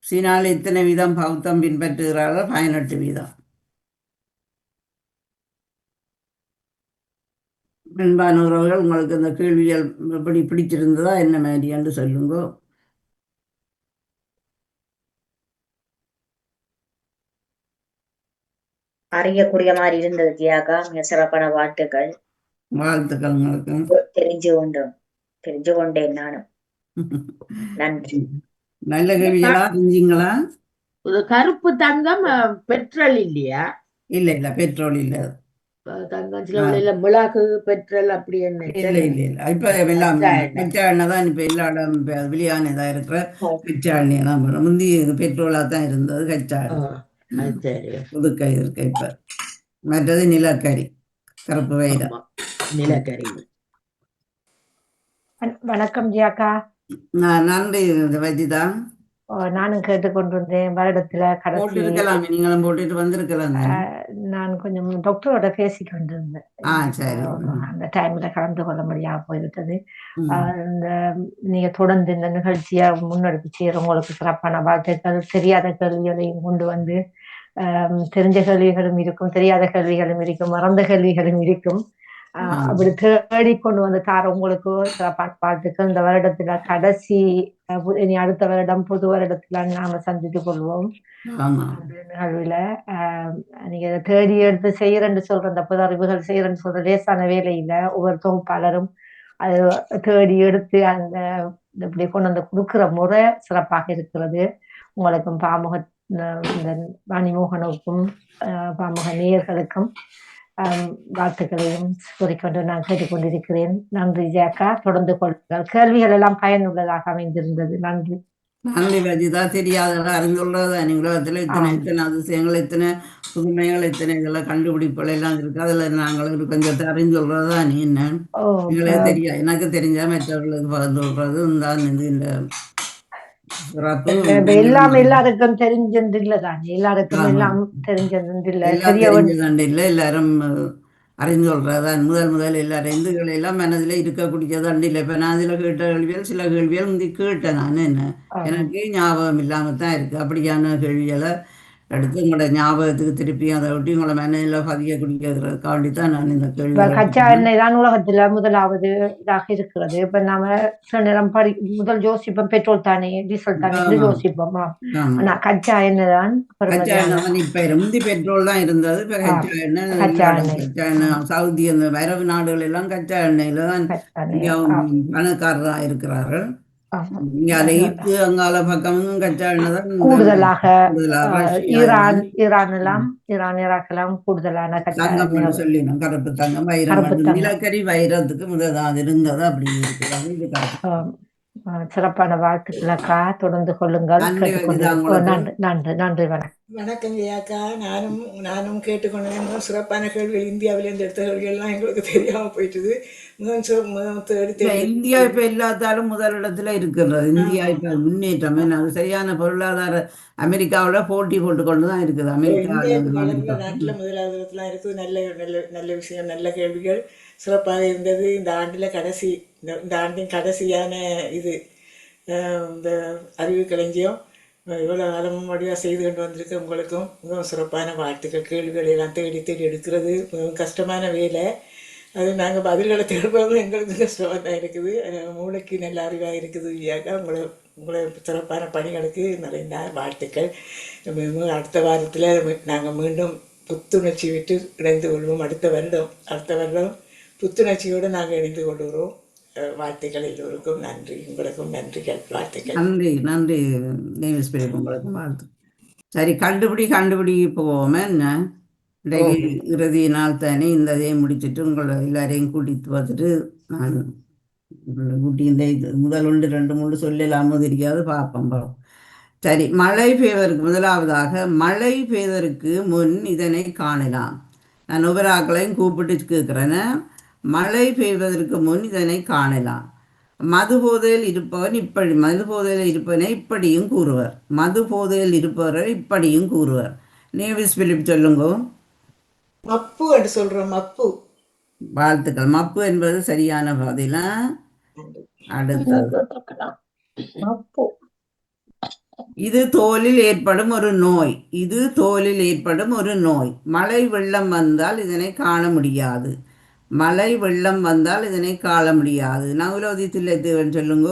சீனாவில் இத்தனை வீதம் பௌத்தம் பின்பற்றுகிறார்கள்? 18 வீதம். அன்பான உறவுகள், உங்களுக்கு இந்த கேள்விகள் எப்படி பிடிச்சிருந்ததா, என்ன மாதிரி என்று சொல்லுங்க. அறியக்கூடிய மாதிரி இருந்தது தியாகா. மிக சிறப்பான வாழ்த்துக்கள். வாழ்த்துக்கள் உங்களுக்கு. தெரிஞ்சு கொண்டேன் நானும். நன்றி. நல்ல கேள்விகளா செஞ்சீங்களா? இது கருப்பு தங்கம் பெட்ரோல் இல்லையா? இல்ல பெட்ரோல் இல்ல. தங்கம் சில வழியில மிளகு பெட்ரோல் அப்படி என்ன? இல்ல இப்ப எல்லாம் கச்சா எண்ணெய் தான். இப்ப எல்லா இடம் வெளியான இதா இருக்கிற கச்சா எண்ணெய் தான். முந்தி பெட்ரோலா தான் இருந்தது. கச்சா புதுக்கை இருக்கு இப்ப. மற்றது நிலக்கரி, கருப்பு வைரம், நிலக்கரி. வணக்கம் ஜியாக்கா. நன்றி வஜிதா. நானும் கேட்டுக்கொண்டிருந்தேன். வருடத்துல கடைசி நீங்களும் போட்டுட்டு வந்திருக்கலாம். நான் கொஞ்சம் டாக்டரோட பேசிக்கொண்டிருந்தேன். அந்த டைம்ல கலந்து கொள்ள முடியாம போய்விட்டது. இந்த நீங்க தொடர்ந்து இந்த நிகழ்ச்சியை முன்னெடுத்து செய்யற உங்களுக்கு சிறப்பான வாழ்த்துக்கள். தெரியாத கேள்விகளையும் கொண்டு வந்து, தெரிஞ்ச கேள்விகளும் இருக்கும், தெரியாத கேள்விகளும் இருக்கும், மறந்த கேள்விகளும் இருக்கும். அப்படி தேடி கொண்டு வந்து தார உங்களுக்கு சிறப்பான வாழ்த்துக்கள். இந்த வருடத்துல கடைசி, இனி அடுத்த வருடம் புது வருடத்துல நாம சந்தித்துக் கொள்வோம். அந்த நிகழ்வுல நீங்க தேடி எடுத்து செய்யறேன்னு சொல்ற அந்த புது அறிவுகள் செய்யறேன்னு சொல்ற லேசான வேலையில ஒவ்வொரு தொகுப்பாளரும் அது தேடி எடுத்து அந்த இப்படி கொண்டு வந்து கொடுக்கிற முறை சிறப்பாக இருக்கிறது. உங்களுக்கும் பாமுக இந்த வாணிமோகனுக்கும் பாமுக நேயர்களுக்கும் வாழ்த்துக்களையும் கூறிக்கொண்டு நான் கேட்டுக்கொண்டிருக்கிறேன். நன்றி ஜாக்கா. தொடர்ந்து கொள்ளுங்கள். கேள்விகள் எல்லாம் பயனுள்ளதாக அமைந்திருந்தது. நன்றி. நன்றி வஜிதா. தெரியாத அறிந்துள்ளதா நீ உலகத்துல இத்தனை அதிசயங்கள், இத்தனை புதுமைகள், இத்தனை இதெல்லாம் கண்டுபிடிப்புகள் எல்லாம் இருக்கு. அதுல நாங்கள் கொஞ்சம் அறிஞ்சுள்ளதா நீ என்ன எங்களுக்கு தெரியாது. எனக்கு தெரிஞ்சா மற்றவர்களுக்கு பகிர்ந்து கொள்றது தான் இந்த எல்லாம் எல்லாருக்கும் தெரிஞ்சது இல்லதான். எல்லாருக்கும் எல்லாம் தெரிஞ்சது இல்ல. எல்லாரும் அறிந்து கொள்றதான் முதல் எல்லாரும் இந்துக்கள் எல்லாம் மனதில் இருக்கக்கூடியது அண்டில்லை. இப்ப நான் அதுல கேட்ட கேள்விகள் சில கேள்விகள் முந்தி கேட்டேன். நான் என்ன எனக்கு ஞாபகம் இல்லாமத்தான் இருக்கு. அப்படியான கேள்விகளை எடுத்து உங்களோட ஞாபகத்துக்கு திருப்பி அதை ஒட்டி உங்களை மனதில் பதிய குடிக்கிறதுக்காண்டித்தான் நான் இந்த கேள்வி. கச்சா எண்ணெய் தான் உலகத்துல முதலாவது இதாக இருக்கிறது. இப்ப நாம சில நேரம் முதல் யோசிப்போம் பெட்ரோல் தானே, டீசல் தானே யோசிப்போம். ஆனா கச்சா எண்ணெய் தான். இப்ப முந்தி பெட்ரோல் தான் இருந்தது. இப்ப கச்சா எண்ணெய் சவுதி அந்த அரபு நாடுகள் எல்லாம் கச்சா எண்ணெயில தான் பணக்காரராக இருக்கிறார்கள். ஈரான் ஈராக் எல்லாம் கூடுதலான கருப்பு தங்கம், வைரம், நிலக்கரி வைரத்துக்கு முதல் இருந்தது. அப்படி இருக்கு. சிறப்பான வாழ்த்துக்களக்கா, தொடர்ந்து கொள்ளுங்கள், நன்றி வஜிதா கேட்டுக்கொண்டிருக்கோம். உங்களுக்கு. நன்றி நன்றி நன்றி, வணக்கம். வணக்கம் ஜெயாக்கா. நானும் கேட்டுக்கொண்டேன். சிறப்பான கேள்விகள், இந்தியாவிலேருந்து எடுத்த கேள்விகள்லாம் எங்களுக்கு தெரியாமல் போயிட்டுது. இல்ல, தேடி இந்தியா இப்ப எல்லாத்தாலும் முதலிடத்துல இருக்கிறது. இந்தியா இப்ப முன்னேற்றம் என்ன, அது சரியான பொருளாதார அமெரிக்காவோட போட்டி போட்டு கொண்டுதான் இருக்குது. இந்தியா இப்போ அமெரிக்கா வளர்ந்த நாட்டில் முதலாவதுலாம் இருக்குது. நல்ல நல்ல நல்ல விஷயம், நல்ல கேள்விகள் சிறப்பாக இருந்தது. இந்த ஆண்டில் இந்த ஆண்டின் கடைசியான இது இந்த அறிவு களஞ்சியம் இவ்வளோ காலமும் வடிவாக செய்து கொண்டு வந்திருக்க உங்களுக்கும் மிகவும் சிறப்பான வாழ்த்துக்கள். கேள்விகளை எல்லாம் தேடி தேடி எடுக்கிறது மிகவும் கஷ்டமான வேலை. அது நாங்கள் பதில்களை தேடுறதும் எங்களுக்கு கஷ்டமாக தான் இருக்குது. மூளைக்கு நல்ல அறிவாக இருக்குது ஐயாக்கா. உங்களை சிறப்பான பணிகளுக்கு நிறைய வாழ்த்துக்கள். அடுத்த வாரத்தில் நாங்கள் மீண்டும் புத்துணர்ச்சி விட்டு இணைந்து கொள்வோம். அடுத்த வருடம் புத்துணர்ச்சியோடு நாங்கள் இணைந்து கொள்கிறோம். வாழ்த்துக்கள் எல்லோருக்கும். நன்றி. உங்களுக்கும் நன்றிகள், வாழ்த்துக்கள். நன்றி நன்றி நேவிஸ் பிரிவு, உங்களுக்கு வாழ்த்து. சரி, கண்டுபிடி போவோமே என்ன. இன்றைக்கு இறுதி நாள் தானே, இந்த இதையை முடிச்சுட்டு உங்களை எல்லாரையும் கூட்டிட்டு பார்த்துட்டு நான் கூட்டி இந்த முதல் 1 2 3 சொல்லலாமோ தெரியாது, பார்ப்போம். சரி, மழை பெய்வதற்கு முதலாவதாக மழை பெய்வதற்கு முன் இதனை காணலாம். நான் ஒவ்வொரு ஆக்களையும் கூப்பிட்டு கேட்குறேன்னு. மழை பெய்வதற்கு முன் இதனை காணலாம். மதுபோதையில் இருப்பவனை இப்படியும் கூறுவர். மதுபோதையில் இருப்பவர்கள் இப்படியும் கூறுவர். நேவிஸ் பிலிப் சொல்லுங்க. மப்பு என்று சொல்றோம். மப்பு. வாழ்த்துக்கள். மப்பு என்பது சரியான பதிலா. அடுத்தது, இது தோலில் ஏற்படும் ஒரு நோய். மழை வெள்ளம் வந்தால் இதனை காண முடியாது. நகுலோதித்தில் சொல்லுங்க.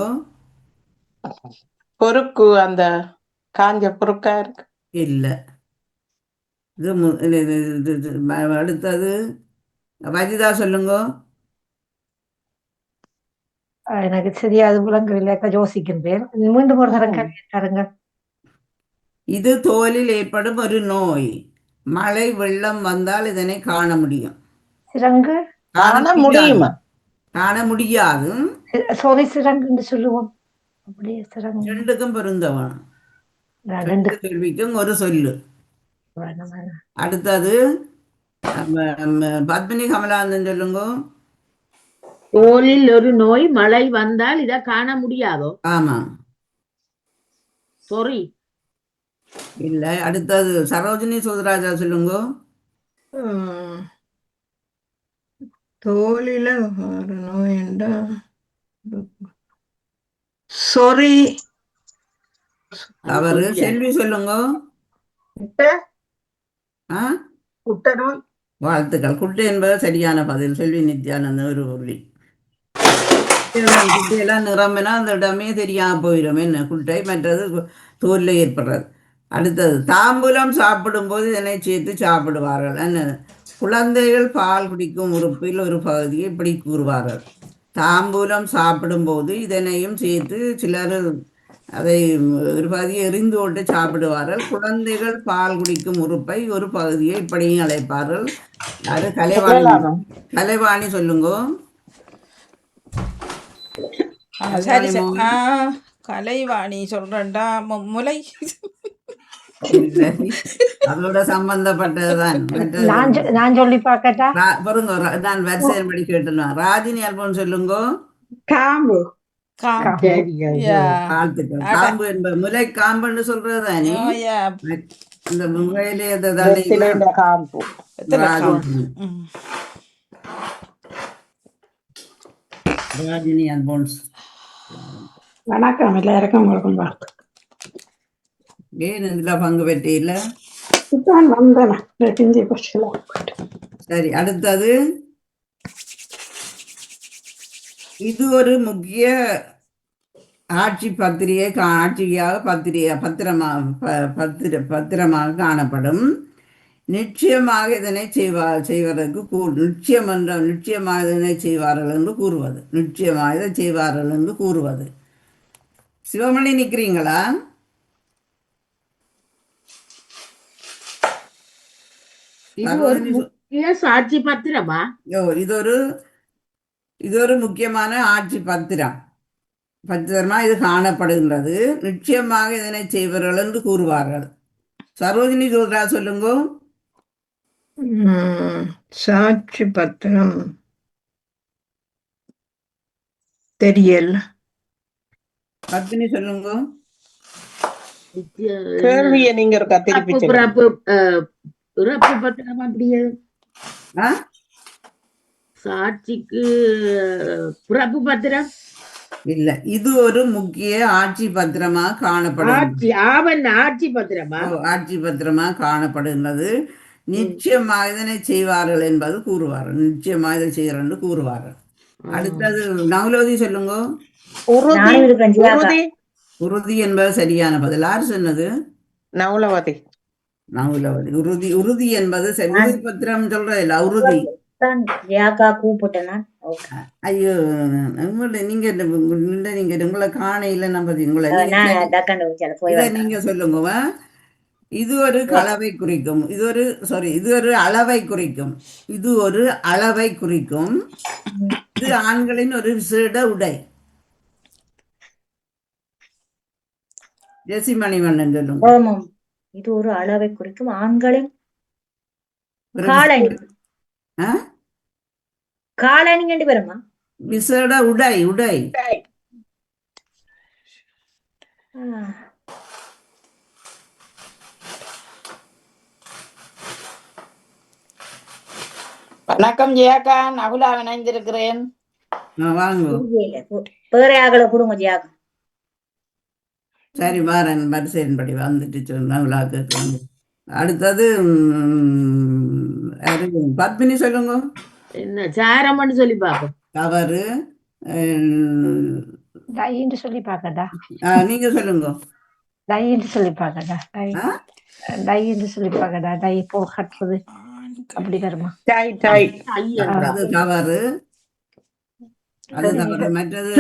பொறுக்கு, அந்த காஞ்ச பொறுக்கா இருக்கு. இல்லை, அடுத்தது வஜிதா சொல்லுங்க. எனக்கு சரியா அது விளங்கவில்லைக்கா, யோசிக்கின்றேன். மீண்டும் ஒரு தரம் கேட்டாருங்க. இது தோலில் ஏற்படும் ஒரு நோய். மழை வெள்ளம் வந்தால் இதனை காண முடியும். சிரங்கு. காண முடியாது. சிரங்குன்னு சொல்லுவோம். அப்படியே சிரங்கு. ரெண்டுக்கும் பொருந்தவன். ரெண்டு கேள்விக்கும் ஒரு சொல்லு. அடுத்தது பத்மினி கமலானந்தன் சொல்லுங்க. தோலில் ஒரு நோய், மழை வந்தால் இத காண முடியாதோ? ஆமா. சாரி, இல்ல. அடுத்தது சரோஜினி சோதராஜா சொல்லுங்க. தோலில ஒரு நோயண்டா சொறி. அவரு செல்வி சொல்லுங்க. குட்டை நோய். வாழ்த்துக்கள். குட்டை என்பது சரியான பதில். செல்வி நித்யானந்தன் ஒரு உறுதி. குட்டையெல்லாம் நிரம்பினா அந்த இடமே தெரியாம போயிடும். என்ன குட்டை, மற்றது தோலில் ஏற்படுறது. அடுத்தது, தாம்பூலம் சாப்பிடும்போது இதனை சேர்த்து சாப்பிடுவார்கள். என்ன, குழந்தைகள் பால் குடிக்கும் உறுப்பில் ஒரு பகுதியை இப்படி கூறுவார்கள். தாம்பூலம் சாப்பிடும்போது இதனையும் சேர்த்து சிலர் அதை ஒரு பகுதியை எறிந்து கொண்டு சாப்பிடுவார்கள். குழந்தைகள் பால் குடிக்கும் உறுப்பை ஒரு பகுதியை இப்படியும் அழைப்பார்கள். அது கலைவாணி சொல்லுங்க. கலைவாணி சொல்றேன்டா. முலை. அதோட சம்பந்தப்பட்டதுதான். நான் சொல்லி பார்க்கட்டா. பொருங்க, நான் வரிசையின்படி கேட்டுனா. ராஜினி அல்போன் சொல்லுங்க. காம்பு. வாழ்த்துக்கள். காம்பு என்பது முலை காம்புன்னு சொல்றதுதானே. இந்த முகையிலே காம்பு. ராஜினி அல்போன்ஸ். வணக்கம் எல்லாருக்கும். உங்களுக்கும் வாழ்த்து. ஏன் இதுல பங்கு பெற்றியில்ல? சரி, அடுத்தது, இது ஒரு முக்கிய ஆட்சி பத்திரமாக காணப்படும். நிச்சயமாக இதனை செய்வார்கள் என்று கூறுவது. சிவமணி நிக்கிறீங்களா? சாட்சி பத்திரமா? இது ஒரு முக்கியமான ஆட்சி பத்திரம். பத்திரமா இது காணப்படுகின்றது. நிச்சயமாக இதனை செய்வார்கள் என்று கூறுவார்கள். சரோஜினி சொல்றா, சொல்லுங்க. சாட்சி பத்திரம் தெரியல. பத்மினி சொல்லுங்க. கேள்வியை நீங்க ஒரு திருப்பி பிறப்பு சொல்லுங்க. பிறப்பு பிறப்பு பத்திரம் அப்படியே ஆ? சாட்சிக்கு பிறப்பு பத்திரம் இல்ல, இது ஒரு முக்கிய ஆட்சி பத்திரமா காணப்படும். ஆட்சி ஆட்சி பத்திரமா ஆட்சி பத்திரமா காணப்படுகின்றது. நிச்சயமாக இதனை செய்வார்கள் என்பது கூறுவார்கள். நிச்சயமாக இதை செய்கிறார் என்று கூறுவார்கள். அடுத்தது நவலோதி சொல்லுங்க. உறுதி நானும் இருக்கேன் ஜியாக்கா. உறுதி உறுதி என்பது சரியான பதில். யார் சொன்னது? நவலவதி. நவலவதி. உறுதி. உறுதி என்பது உறுதி பத்திரம் சொல்றது இல்ல, உறுதி. தான் ஜியாக்கா கூப்பிட்டேன் நான். ஓகே. ஐயோ, நீங்க உங்களை காணையில நம்ப உங்களை நான் டக்காண்டு வச்சால போய் இதை வரேன். நீங்க சொல்லுங்க. இது ஒரு கலவை குறிக்கும். இது ஒரு அளவை குறிக்கும். இது ஒரு அளவை குறிக்கும். இது ஆண்களின் ஒரு விசேட உடை. ஜெசிமணிவண்ணன் சொல்லுங்க. ஆமாம். இது ஒரு அளவை குறிக்கும் ஆண்களின் ஒரு காலணி. ஆ? காலணி என்று வருமா? விசேட உடை. உடை. ஆ. வணக்கம் ஜெயாக்கா, நகுலா இணைந்திருக்கிறேன். வாங்க. புரியல. வேற ஆக்களை கொடுங்க ஜியாக்கா. சரி, வாரன் வரிசையின்படி வந்துட்டு சொன்ன கேட்குறாங்க. அடுத்தது பத்மினி சொல்லுங்க. என்ன சாரம்னு சொல்லி பாப்போம். தவறு. டைன்னு சொல்லி பார்க்கடா. நீங்க சொல்லுங்க. டைன்னு சொல்லி பார்க்கடா. ஆ? டைன்னு சொல்லி பார்க்கடா. டை போல் கட்டுறது அப்படி வருமா? டாய் டாய். அது தவறு. அது தவறு. மற்றது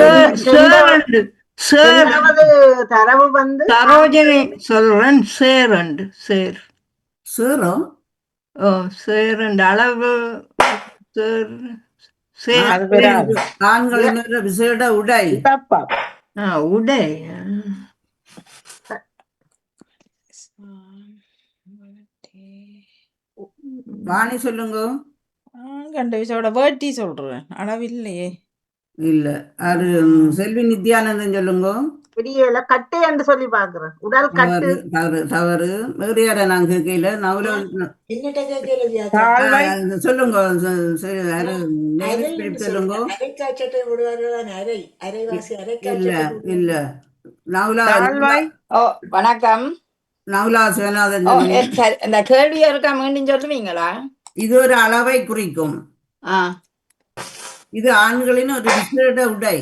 தரவு வந்து சரோஜினி சொல்றேன். சேரண்டு சேர். சேரோ. ஓ, சேரண்டு அளவு சேர். அது வராது. ஆண்களின் ஒரு விசேட உடை. தப்பா. உடை. வாணி சொல்லுங்க. கண்டு விசோட வேட்டி சொல்றேன், அளவில்லையே. இல்ல, அது செல்வி நித்யானந்தன் சொல்லுங்க. பெரிய கட்டு என்று சொல்லி பாக்குறேன். உடல் கட்டு. தவறு. தவறு. தவறு. வேறு யார நான் கேட்கல. நவல என்னட்ட கேட்கல ஜியாக்கா. தாழ்வை. சொல்லுங்க. அரைன்னு சொல்லுங்க. சொல்லுங்க. அரைக்காய்ச்சட்டை விடுவார்கள். அரைவாசி இல்ல, அரைக்காய்ச்சட்டை இல்ல. நவலா. தாழ்வாய். ஓ வணக்கம். நவலா சிவநாதன் ஓ சொல்லுங்க. சரி, இந்த கேள்வி இருக்கா மீண்டும் சொல்லுவீங்களா? இது ஒரு அளவை குறிக்கும். ஆ, இது ஆண்களின் ஒரு விசேட உடை.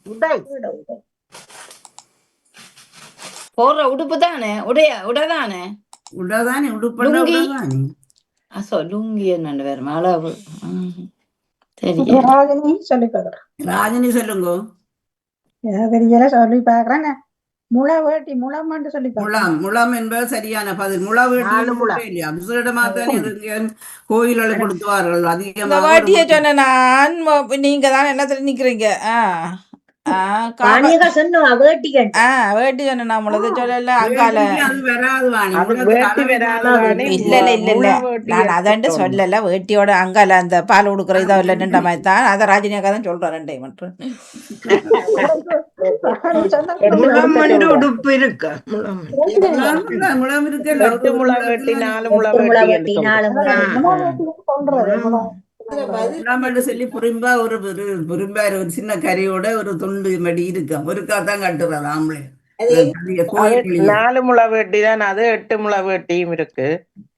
உடை. போடுற உடுப்பு தானே, உடைதானே. உடதானே. உடுப்பண்ண லுங்கி. உடதானே. லுங்கி என்ன வேறு அளவு. சரி, ராஜினி சொல்லி பார்க்குறேன். ராஜினி சொல்லுங்க. தெரியல சொல்லி பார்க்குறேன். முளை வேட்டி முளம்னு சொல்லி முலாம். முலாம் என்பது சரியான பதில். முளா நாலு முழம். வேட்டி இல்லையா? விசேடமா தான் கோயில்களை கொடுத்துவார்கள் இந்த அதிகமாக. வேட்டியை சொன்ன நான் நீங்க தான் என்னத்துல நிக்கிறீங்க. வாணியக்கா சொன்னோம் வேட்டிக்கன். வேட்டி சொன்ன நம்மளது சொல்லல அங்கால. அது வராது வாணி. அது உனக்கு வேட்டி அளவை வராது அளவை வாணி. இல்ல இல்ல இல்ல இல்ல, நான் அதான்ட்டு சொல்லல. வேட்டியோட அங்கால அந்த பால் கொடுக்குற இதோ இல்ல நின்ற மாதிரி தான். அதை ராஜினியாக்கா தான் சொல்றேன். ரெண்டே மட்டும் முளமண்டு உடுப்பு இருக்கு. முளம். முலாம் இருக்குல்ல. எட்டு முளை வேட்டி, 4 முளை எட்டு முளை வேட்டி வெட்டி என்று 4 முளை. முலாமண்டு சொல்லி புரிம்பா ஒரு புரிம்பாரு ஒரு சின்ன கரையோட ஒரு துண்டு மடி இருக்கும். ஒரு தான் கட்டுறது ஆம்பளை. கோயில் 4 முளை வேட்டி தான். அது 8 முளை வேட்டியும் இருக்கு.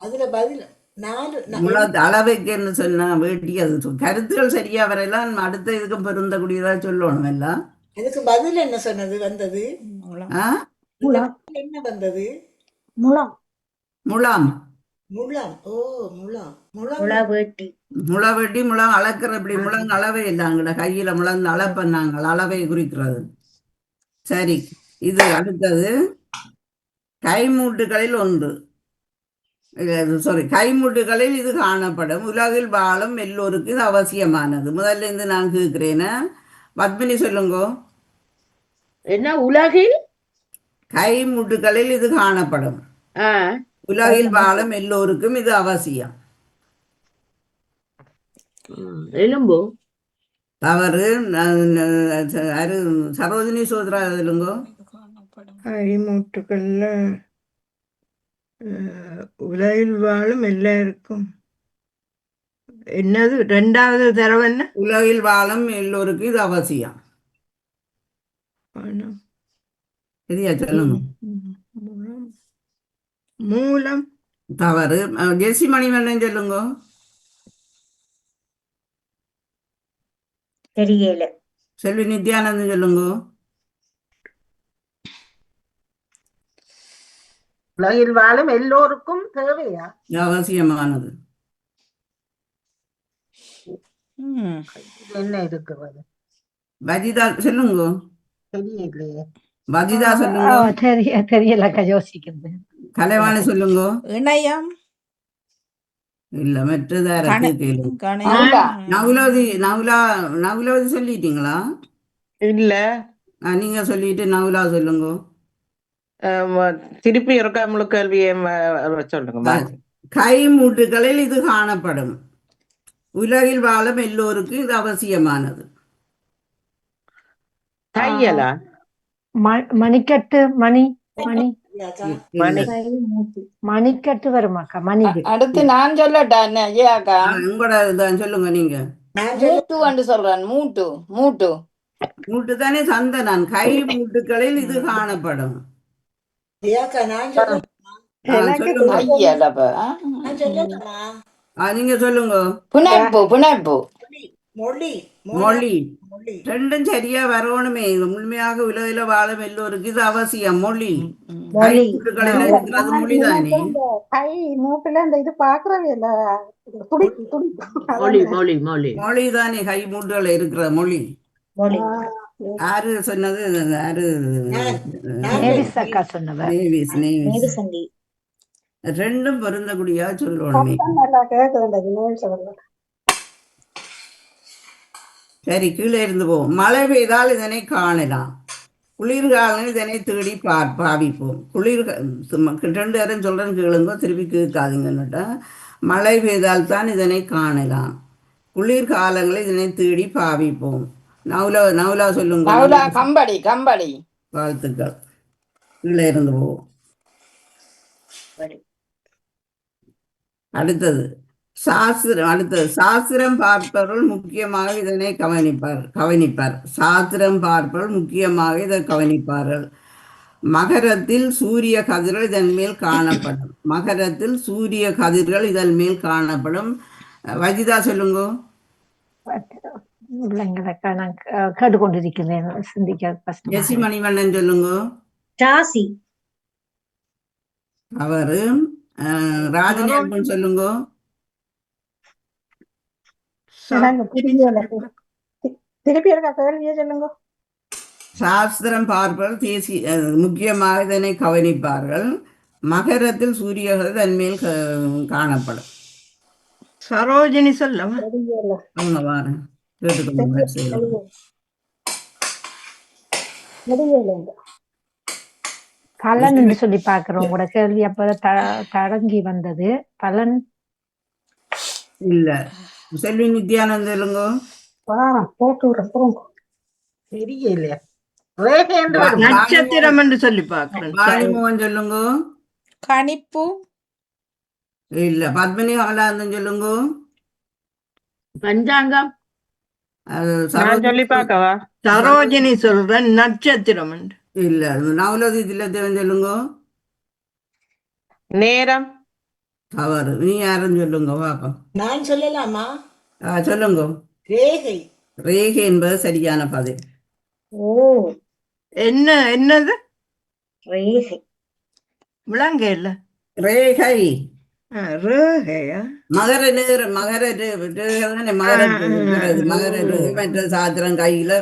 அதுல பதில் 4 முளை அளவைக்குன்னு சொன்னா வேட்டி. அது கருத்துகள் சரியா வரையலாம். அடுத்த இதுக்கு பொருந்தக்கூடியதா சொல்லணும் எல்லாம். அதுக்கு பதில் என்ன சொன்னது வந்தது? ஆ? என்ன வந்தது? முளம். முலாம். முலாம். ஓ முலாம். முளை வேட்டி. முளை வெட்டி முளம் அளக்கிற இப்படி முழங்கு அளவே இல்லைங்கள. கையில முழங்கு அளப்பண்ணாங்க. அளவை குறிக்கிறது. சரி, இது அடுத்தது கைமூட்டுகளில் ஒன்று. கைமூட்டுகளில் இது காணப்படும். உலகில் வாழும் எல்லோருக்கும் இது அவசியமானது. முதல்ல இருந்து நான் கேட்கிறேன்னா, பத்மினி சொல்லுங்கோ. என்ன உலகில் கைமுட்டுகளில் இது காணப்படும். ஆ, உலகில் வாழும் எல்லோருக்கும் இது அவசியம். எலும்பு தவறு. சரோஜினி சோத்ரா சொல்லுங்கோ. கைமூட்டுகள்ல உலகில் வாழும் எல்லாருக்கும் என்னது ரெண்டாவது தடவை என்ன? உலகில் வாழும் எல்லோருக்கும் இது அவசியம். பணம். சரியா சொல்லுங்க. மூலம். மூலம். தவறு. ஜெசி மணிவண்ணன் சொல்லுங்க. தெரியல. செல்வி நித்யானந்தன் சொல்லுங்க. உலகில் வாழும் எல்லோருக்கும் தேவையா? இது அவசியமானது. இது என்ன இருக்கிறது? வஜிதா சொல்லுங்க. தெரியலையே. வஜிதா சொல்லுங்க. தெரியலக்கா, யோசிக்கிறது. கலைவாணி சொல்லுங்க. இணையம். இல்ல, மற்றதா நவுலாதி சொல்லிட்டீங்களா? இல்ல, நீங்க சொல்லிட்டு நவுலா சொல்லுங்க. திருப்பி இருக்க முழு கேள்வியை சொல்லுங்க. கைமூட்டுகளில் இது காணப்படும். உலகில் வாழும் எல்லோருக்கும் இது அவசியமானது. தையலா? மணிக்கட்டு. மணி. மணி. மணிக்கட்டு வருமாக்கா? மணி. அடுத்து நான் சொல்லட்டா ஐயாக்கா? உங்களோட சொல்லுங்க நீங்க. மூட்டு சொல்றேன். மூட்டு. மூட்டு. மூட்டு தானே சந்தனான். கை மூட்டுகளில் இது காணப்படும். நீங்க சொல்லுங்க. புனைப்பு. புனைப்பு. மொழி. ரெண்டும் சரியா வரணுமே. முழுமையாக உலகில வாழும் எல்லோருக்கும் இது அவசியம். மொழி. கை மூட்டுகளில் இருக்கிறது மொழிதானே. கை மூட்டுல இந்த இது பாக்குறவே இல்ல. மொழி மொழி மொழி மொழிதானே கை மூட்டுகள் இருக்கிற மொழி. மொழி. யாரு சொன்னது? யாரு? நேவிஸ். மேதுசங்கி. ரெண்டும் பொருந்தக்கூடியா சொல்லணுமே. நல்லா கேக்குது. சரி, கீழே இருந்து போவோம். மழை பெய்தால் இதனை காணலாம். குளிர்காலம் இதனை தேடி பாவிப்போம். ரெண்டு பேரும் சொல்றேன், கேளுங்க, திருப்பி கேட்காதுங்கன்னுட்டா. மழை பெய்தால் தான் இதனை காணலாம். குளிர்காலங்களில் இதனை தேடி பாவிப்போம். நவுலா சொல்லுங்க. கம்பளி. கம்பளி. வாழ்த்துக்கள். கீழே இருந்து போவோம். அடுத்தது சாஸ்திரம் பார்ப்பவர்கள் முக்கியமாக இதனை கவனிப்பார். சாஸ்திரம் பார்ப்பவர்கள் முக்கியமாக இதை கவனிப்பார்கள். மகரத்தில் சூரிய கதிர்கள் இதன் மேல் காணப்படும். மகரத்தில் சூரிய கதிர்கள் இதன் மேல் காணப்படும். வஜிதா சொல்லுங்க. கேட்டுக்கொண்டிருக்கிறேன், சிந்திக்க. ஜெசி மணிவண்ணன் சொல்லுங்க. ராசி. அவரு ராஜினி அன்பன் சொல்லுங்க. திருப்பி இருக்க கேள்வியே சொல்லுங்க. சாஸ்திரம் பார்ப்பவர்கள் முக்கியமாக இதனை கவனிப்பார்கள். மகரத்தில் சூரியர்கள் தன் மேல் காணப்படும். சரோஜினி சொல்லவா? அவங்க வாரு கேட்டுக்கொண்டு பலன் என்று சொல்லி பாக்குறோம். உங்களோட கேள்வி அப்ப தடங்கி வந்தது. பலன் இல்ல. செல்வி நித்யானந்த சொல்லுங்க. தெரியலையா? நட்சத்திரம் என்று சொல்லி பாக்குறேன். வாணிமோகன் சொல்லுங்க. கணிப்பு. இல்ல. பத்மினி கமலாந்தன் சொல்லுங்க. பஞ்சாங்கம். சொல்லி பார்க்கவா? சரோஜினி சொல்றேன் நட்சத்திரம். இல்ல. நவலதி தில்லத்தேவன் சொல்லுங்க. நேரம். தவறு. நீ யாருன்னு சொல்லுங்க பாப்பா. நான் சொல்லலாமா? சொல்லுங்க. ரேகை. ரேகை என்பது சரியான பதில். என்னது? ரேகை. விளங்க இல்ல. ரேகை. ரேகையா? மகர மற்ற சாத்திரம் கையில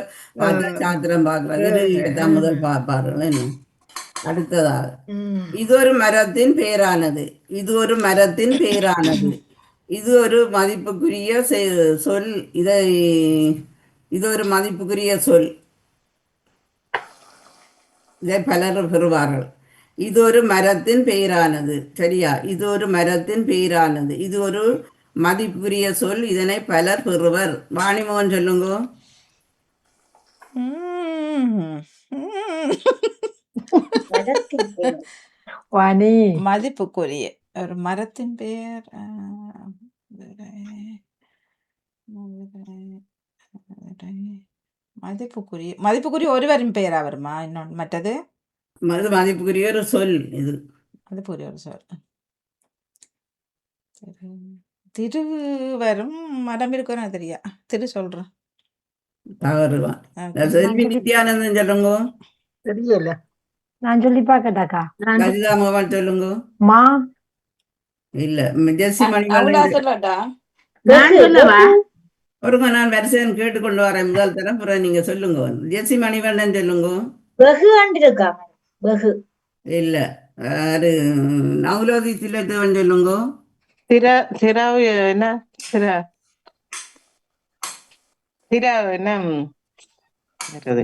பார்த்தா சாத்திரம் பார்க்கறது முதல் பார்ப்பார்கள். அடுத்ததாக இது ஒரு மரத்தின் பெயரானது. இது ஒரு மதிப்புக்குரிய சொல். இதை இது ஒரு மதிப்புக்குரிய சொல். இதை பலர் பெறுவார்கள். இது ஒரு மரத்தின் பெயரானது. சரியா? இது ஒரு மரத்தின் பெயரானது. இது ஒரு மதிப்புக்குரிய சொல். இதனை பலர் பெறுவர். வாணிமோகன் சொல்லுங்க. ம். ம். மரத்தின் பெயர். வாணி மதிப்புக்குரிய ஒரு மரத்தின் பெயர் மதிப்புக்குரிய மதிப்புக்குரிய ஒருவரின் பெயரா வருமா? இன்னொன்று மற்றது மதிப்புக்குரிய ஒரு சொல் இது. மதிப்புக்குரிய ஒரு சொல். சரி. திரு வரும் மரம் இருக்கும் தெரியா? திரு சொல்றேன். தவறுவான். செல்வி நித்யானந்தன் சொல்லுங்க. தெரியல. நான் சொல்லி பார்க்கட்டாக்கா? லலிதா மோகன் சொல்லுங்க. மா இல்ல ஜெஸ்ஸி அவுலா மணிவண்ணன் சொல்லட்டா? நான் சொல்லவா? ஒருங்க நான் வரிசையன் கேட்டுக்கொண்டு வரேன். முதல் தரம் பிறகு நீங்க சொல்லுங்க. ஜெஸ்ஸி மணிவண்ணன் சொல்லுங்க. வெகு ஆண்டு இருக்கா வெகு. இல்ல அது நவுலோதி திலத்தவன் சொல்லுங்க. திராவு என்ன திராவு என்ன மற்றது?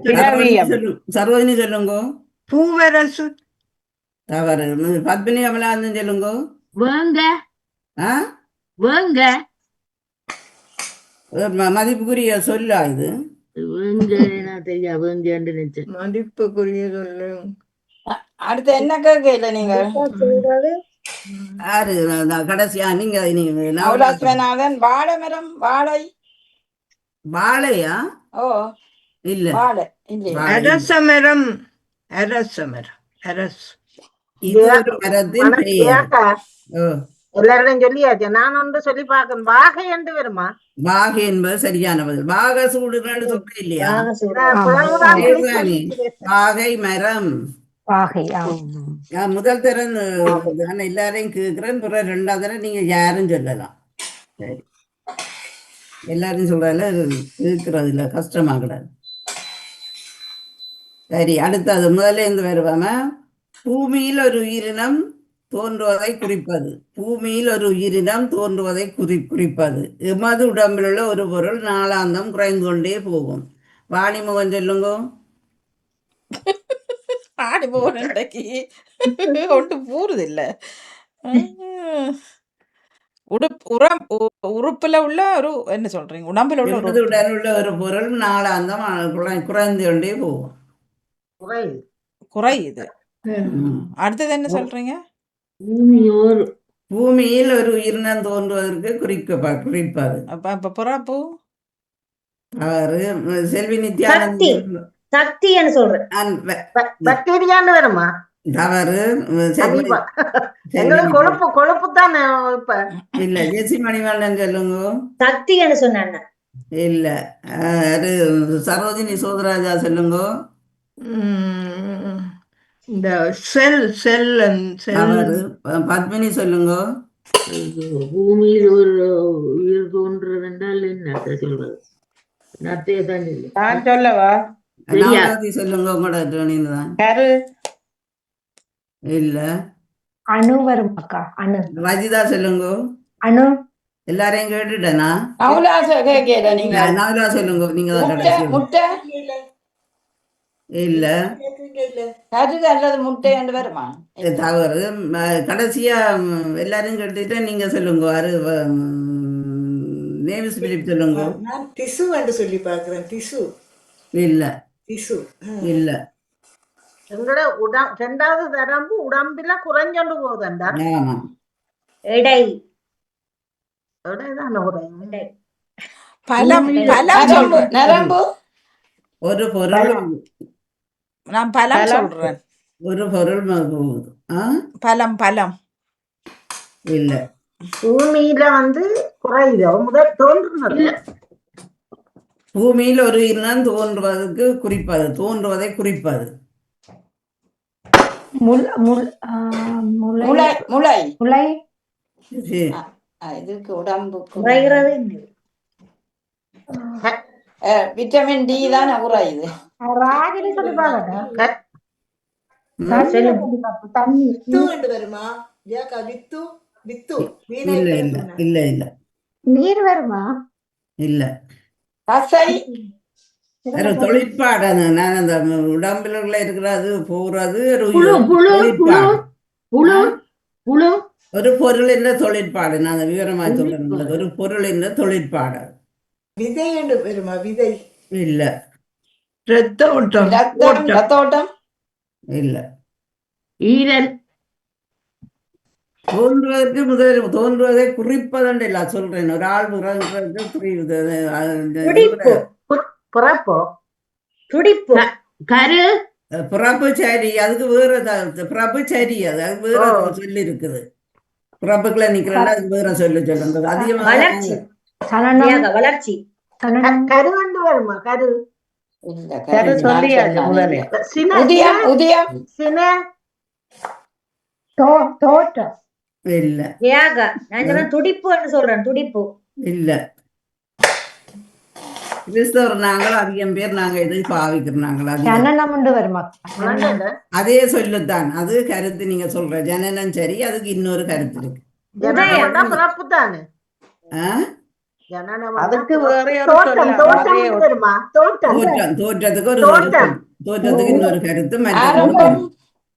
திராவியம். சரோஜினி சொல்லுங்க. பூவரசு. தவறு. பத்மினி கமலானந்தன் சொல்லுங்க. வேங்க ஆ வேங்க மதிப்புக்குரிய சொல்லா இது. வேங்க நான் தெரியா வேங்கன்னு நினைச்சேன். மதிப்புக்குரிய சொல்லு. அடுத்து என்ன கேட்கல நீங்க? சொல்றது யாரு கடைசியா நீங்க அவுலாஸ்வநாதன் வாழை மரம் வாழை. வாழையா? ஓ இல்ல வாழை இல்லையா? அரசமரம். அரசமரம். அரசு. இது ஒரு மரத்தின் பெயர். ஏக்கா ஓ, எல்லாரும் சொல்லியாச்சு. நான் ஒன்று சொல்லி பார்க்கணும். வாகை என்று வருமா? வாகை என்பது சரியான பதில். வாகை சூடுன்னு சொல்ற இல்லையா? பிறகுதான் சரிதானே? வாகை மரம். வாகை. நான் முதல் தரம் நான் எல்லாரையும் கேட்கிறேன். பிறகு ரெண்டாவது தரம் நீங்க யாரும் சொல்லலாம். சரி, எல்லாரும் சொல்றதுல கேட்கறது இல்லை, கஷ்டமாகக்கூடாது. சரி, அடுத்தது முதல்ல இருந்து வருவாம. பூமியில் ஒரு உயிரினம் தோன்றுவதை குறிப்பது. பூமியில் ஒரு உயிரினம் தோன்றுவதை குறிப்பது. எமது உடம்பில் உள்ள ஒரு பொருள் நாளாந்தம் குறைந்து கொண்டே போகும். வாணிமுகன் சொல்லுங்க. ஆடி போனக்கு ஒன்று போறது இல்ல. உறுப்புல உள்ள ஒரு என்ன சொல்றீங்க? உடம்புல உள்ள எமது உடல் உள்ள ஒரு பொருள் நாளாந்தம் குறைந்து கொண்டே போகும். குறையுது. அடுத்தது என்ன சொல்றீங்க? பூமியில் ஒரு உயிரினம் தோன்றுவதற்கு குறிப்பது. அப்ப புறாப்பூ. செல்வி நித்யானந்தன் சக்தின்னு சொல்றேன். பாக்டீரியான்னு வருமா? தவறு. எங்களுக்கு கொழுப்பு கொழுப்பு தானே இப்ப. இல்ல ஜெசி மணிவண்ணன் சொல்லுங்க. சக்தின்னு சொன்னாங்க. இல்ல அது சரோஜினி சோதராஜா சொல்லுங்க. இந்த செல் செல் தவறு. பத்மினி சொல்லுங்க. பூமியில் ஒரு உயிர் தோன்றுறது என்றால் என்ன சொல்றது? நத்தையத்தான் சொல்லு. நான் சொல்லவா? நவராதி சொல்லுங்க. உங்களோட தான். கரு. இல்ல அணு வரும் அக்கா. அணு. ரஜிதா சொல்லுங்க. அணு. எல்லாரையும் கேட்டுட்டேனா? நவுலா கேட்கல நீங்க. நவரா சொல்லுங்க. நீங்க தான் கடைசி. முட்டை இல்ல கருது அல்லது முட்டை என்று வருமா? தவறு. கடைசியா எல்லாரையும் கேட்டுட்டு நீங்க சொல்லுங்க. நேவிஸ் பிலிப் சொல்லுங்க. நான் திசு என்று சொல்லி பார்க்கிறேன். திசு இல்ல திசு இல்ல. எங்களோட ரெண்டாவது தரம்பு உடம்பில குறைஞ்சொண்டு போகுதுண்டா. ஆமா. எடை எடைதான குறையும். பலம் நரம்பு. ஒரு பொருள். நான் பலம் சொல்றேன். ஒரு பொருள் போகுது. பலம் பலம் இல்ல. பூமியில குறையுது. முதல் தோன்றுனது. பூமியில் ஒரு இனம் தோன்றுவதற்கு குறிப்பது. தோன்றுவதை குறிப்பது. முளை முளை முளை. இதுக்கு உடம்பு குறைகிறது. விட்டமின் டி தான் குறையுது. ராகினி சொல்லி பாருங்க. வித்து என்று வருமா? ஏக்கா வித்து வித்து இல்ல இல்ல இல்ல இல்ல. நீர் வருமா? இல்ல. தசை. ஒரு தொழிற்பாடு. நான் அந்த உடம்புல இருக்கிறது போறது ஒரு புழு புழு புழு தொழிற்பாடு. புழு புழு ஒரு பொருள் என்ற தொழிற்பாடு. நான் விவரமா சொல்றேன் உங்களுக்கு. ஒரு பொருள் என்ற தொழிற்பாடு. விதை என்று வருமா? விதை இல்ல. ரத்த ஓட்டம். ரத்த ஓட்டம். இல்ல. ஈரல் தோன்றுவதற்கு முதல் தோன்றுவதை குறிப்பதண்டு இல்ல சொல்றேன். ஒரு ஆள் பிறகு துடிப்பு பிறப்போ துடிப்பு கரு பிறப்பு சரி, அதுக்கு வேற பிறப்பு சரி, அதுக்கு வேற சொல்லி இருக்குது. பிறப்புக்குள்ள நிக்கிறேன்னா அதுக்கு வேற சொல்லுங்க. அதிகமாக வளர்ச்சி வளர்ச்சி கருவண்டு வருமா? கரு கரு சொல்லியாச்சு முதலே. உதயம். உதயம். சின தோட்டம். இல்ல. நான் துடிப்புன்னு சொல்றேன். துடிப்பு இல்ல. கிறிஸ்தவர் நாங்கள் அதிகம் பேர் நாங்க எதை பாவிக்கிறோம். நாங்கள் ஜனனம் உண்டு வருமா? அதே சொல்லுத்தான். அது கருத்து நீங்க சொல்ற ஜனனம் சரி. அதுக்கு இன்னொரு கருத்து இருக்கு. பிறப்பு தானே. அதுக்கு வேற ஒரு தோட்டம் வருமா? தோட்டம் தோற்றத்துக்கு ஒரு தோற்றத்துக்கு இன்னொரு கருத்து.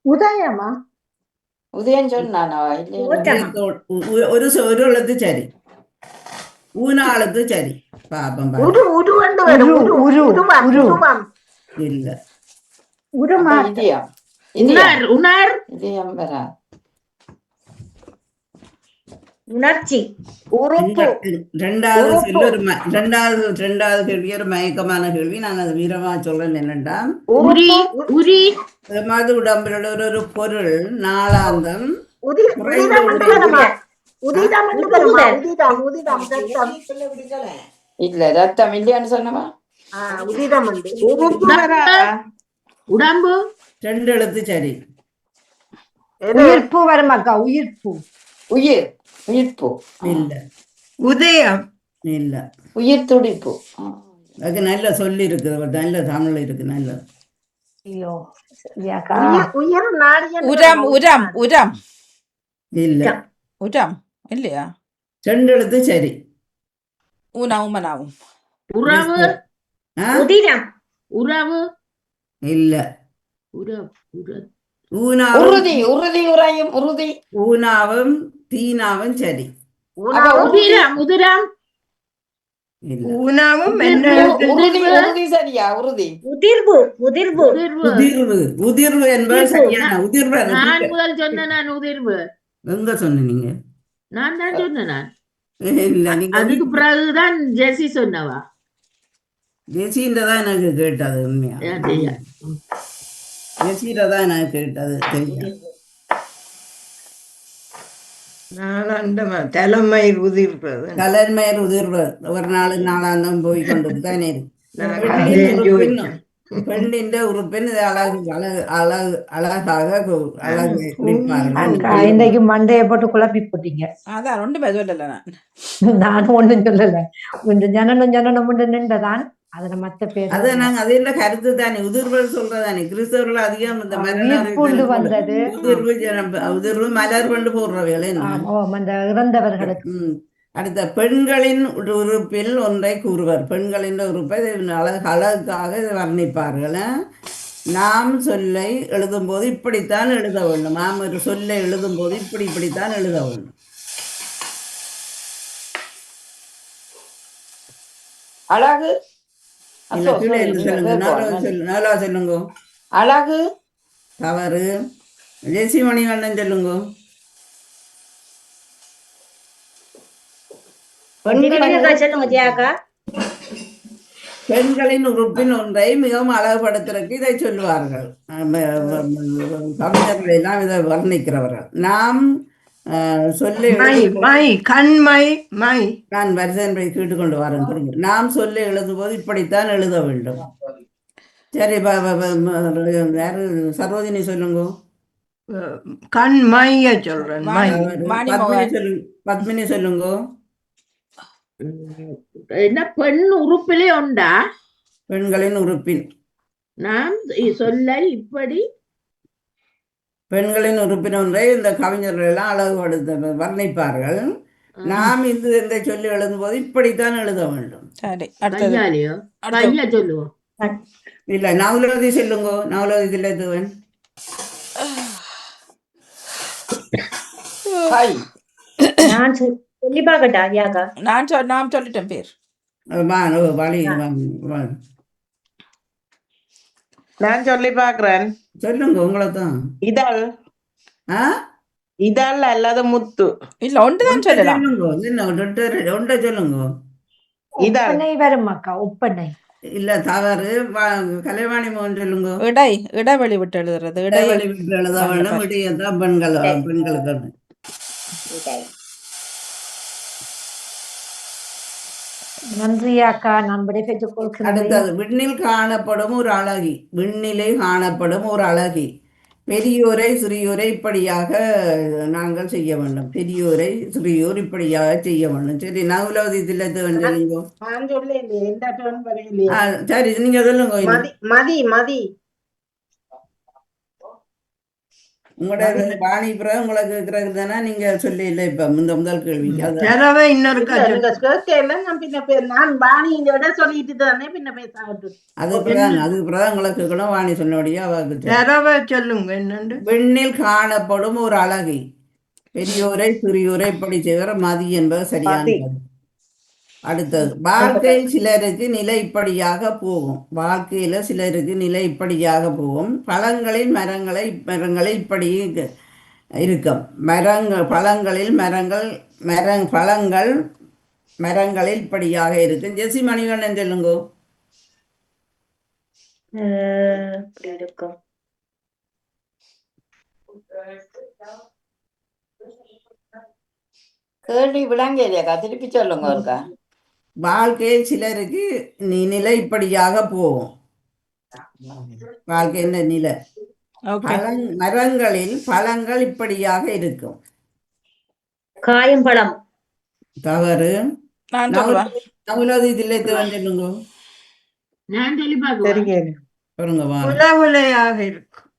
உதயமா? உதயம் சொன்னானா? ஒரு எழுத்து சரி. ஊனாளுக்கு சரி. பாப்பம் இல்ல. இதயம். இதயம் வரா. உணர்ச்சி ரெண்டாவது சொல்லு. ரெண்டாவது கேள்வி ஒரு மயக்கமான கேள்வி. நான் அது வீரமா சொல்றேன். என்னண்டா மது உடம்பில் ஒரு பொருள் நாளாந்தம் இல்ல ரத்தம் இல்லையான்னு சொன்னமா? உடம்பு 2 எழுத்து சரி. உயிர்ப்பு வருமாக்கா? உயிர்ப்பு. உயிர். உயிர்ப்பு இல்ல. உதயம் இல்ல. உயிர் துடிப்பு. அதுக்கு நல்ல சொல்லி இருக்கு. நல்ல தமிழ் இருக்கு. நல்ல உரம். உரம். உரம் இல்ல. உரம் இல்லையா? 2 எழுத்து சரி. ஊனாவும் மனாவும். உறவு உறவு இல்ல. உறுதி. உறுதி. உறையும். உறுதி. ஊனாவும் தீனாவும் சரி. உதிரம் ஊனாவும் உறுதி சரியா? உறுதி. உதிர்வு உதிர்வு உதிர்வு. உதிர்வு என்பது சரியான. உதிர்வு நான் முதல் சொன்ன. நான் உதிர்வு எங்க சொன்னீங்க? நான் தான் சொன்னேன். இல்ல. நீங்க அதுக்கு பிறகுதான் ஜெசி சொன்னவா? ஜெசின்றதான் எனக்கு கேட்டது. உண்மையா ஜெசின்றதான் எனக்கு கேட்டது. தெரியும். தலைமை உதிர்வது. தலைமையர் உதிர்வு ஒரு நாள் நாளாந்தம் போய் கொண்டு தானே இருக்கு. பெண்ணின் உறுப்பின் அழகாக இன்னைக்கு மண்டையை போட்டு குழப்பி போட்டீங்க. அதான் ஒன்றுமே சொல்லல. நானும் ஒண்ணும் சொல்லல. கொஞ்சம் ஜனனம் நின்றதான். அதுல மத்த பேர் அது நாங்க அதில் கருத்து தானே. உதிர்வல் சொல்றதானே. கிறிஸ்தவர்கள் அதிகம் இந்த வந்தது. உதிர்வு மலர் கொண்டு போடுற வேலை. இறந்தவர்களுக்கு. அடுத்த பெண்களின் உறுப்பில் ஒன்றை கூறுவர். பெண்களின் உறுப்பை அழகாக வர்ணிப்பார்கள். நாம் சொல்லை எழுதும் போது இப்படித்தான் எழுத வேண்டும். நாம் ஒரு சொல்லை எழுதும் போது இப்படித்தான் எழுத வேண்டும். அழகு. நல்லா சொல்லுங்க. அழகு தவறு. ஜெசி மணிவண்ணன் சொல்லுங்க. பெண்களின் உறுப்பின் ஒன்றை மிகவும் அழகுபடுத்துறதுக்கு இதை சொல்லுவார்கள். கவிஞர்கள் எல்லாம் இதை வர்ணிக்கிறவர்கள். நாம் சொல்ல நான் வரிசன் கேட்டுக்கொண்டு வரேன். நாம் சொல்ல எழுதும் போது இப்படித்தான் எழுத வேண்டும். சரி. வேற சரோஜினி சொல்லுங்க. கண்மைய சொல்றேன். பத்மினி சொல்லுங்க. என்ன பெண் உறுப்பிலே உண்டா? பெண்களின் உறுப்பின் நாம் சொல்ல இப்படி பெண்களின் உறுப்பின் ஒன்றை இந்த கவிஞர்கள் எல்லாம் அழகுபடுத்த வர்ணிப்பார்கள். நாம் இந்த சொல்லி எழுதும் போது இப்படித்தான் எழுத வேண்டும். சரி அடுத்தது கையாலையோ அடுத்த கையா சொல்லுவோம். இல்ல நவலோதி சொல்லுங்க. நவலோதி தில்லைத்துவன் கை நான் சொல்லி பார்க்கட்டா ஐயாக்கா? நான் சொல்லிட்டேன் பேர். வழி நான் சொல்லி பாக்குறேன். சொல்லுங்க உங்களை தான். இதழ் ஆ இதழ் அல்லது முத்து. இல்ல ஒன்றுதான் சொல்லலாம். சொல்லுங்க ஒன்றை சொல்லுங்க. இதழ் ஒப்பனை வரும் அக்கா, ஒப்பனை. இல்ல தவறு. கலைவாணி மோகன் சொல்லுங்க. இடைவெளி விட்டு எழுதுறது. இடைவெளி விட்டு எழுத வேணும். இடையத்தான் பெண்களுக்கு. நன்றி அக்கா, நான் விடைபெற்றுக் கொள்கிறேன். அடுத்தது விண்ணில் காணப்படும் ஒரு அழகி. விண்ணிலே காணப்படும் ஒரு அழகி. பெரியோரை சிறியோரை இப்படியாக நாங்கள் செய்ய வேண்டும். பெரியோரை சிறியோர் இப்படியாக செய்ய வேண்டும். சரி நவலோதி தில்லைத்துவன் சொல்லுங்க. நான் சொல்ல இல்லையே, எந்த turn வரையிலையே. சரி நீங்க சொல்லுங்க. மதி மதி மதி உங்களோட பாணி பிறகு உங்களுக்கு இருக்கிறது தானே நீங்க சொல்லி இல்லை. இப்ப முதல் கேள்விக்கு தரவை இன்னொரு இல்ல, நீங்க கேட்கல. நான் பின்ன நான் வாணி இந்த விட சொல்லிட்டு தானே பின்ன பேசாட்டு. அதுக்கு பிறகு உங்களுக்கு கேட்கணும். வாணி சொன்னபடியே அவருக்கு தரவை சொல்லுங்க என்னண்டு. விண்ணில் காணப்படும் ஒரு அழகி. பெரியோரை சிறியோரை இப்படி செய்கிற மதி என்பது சரியான. அடுத்தது வாழ்க்கையில் சிலருக்கு நிலை இப்படியாக போகும். வாழ்க்கையில சிலருக்கு நிலை இப்படியாக போகும். பழங்களில் மரங்களை இப்படி இருக்கும். பழங்களில் மரங்களில் இப்படியாக இருக்கும். ஜெசி மணிவண்ணன் சொல்லுங்க. இப்படி இருக்கும். கேள்வி விளங்கலையாக்கா, திருப்பி சொல்லுங்க ஒருக்கா. வாழ்க்கையில் சிலருக்கு நிலை இப்படியாக போகும். வாழ்க்கையின் நிலை. மரங்களில் பழங்கள் இப்படியாக இருக்கும். காயும் பழம். தவறு. நவலோதி தில்லைத்துவன் சொல்லுங்க. நான் சொல்லி பார்க்கிறேன். உலவுலையாக இருக்கும்.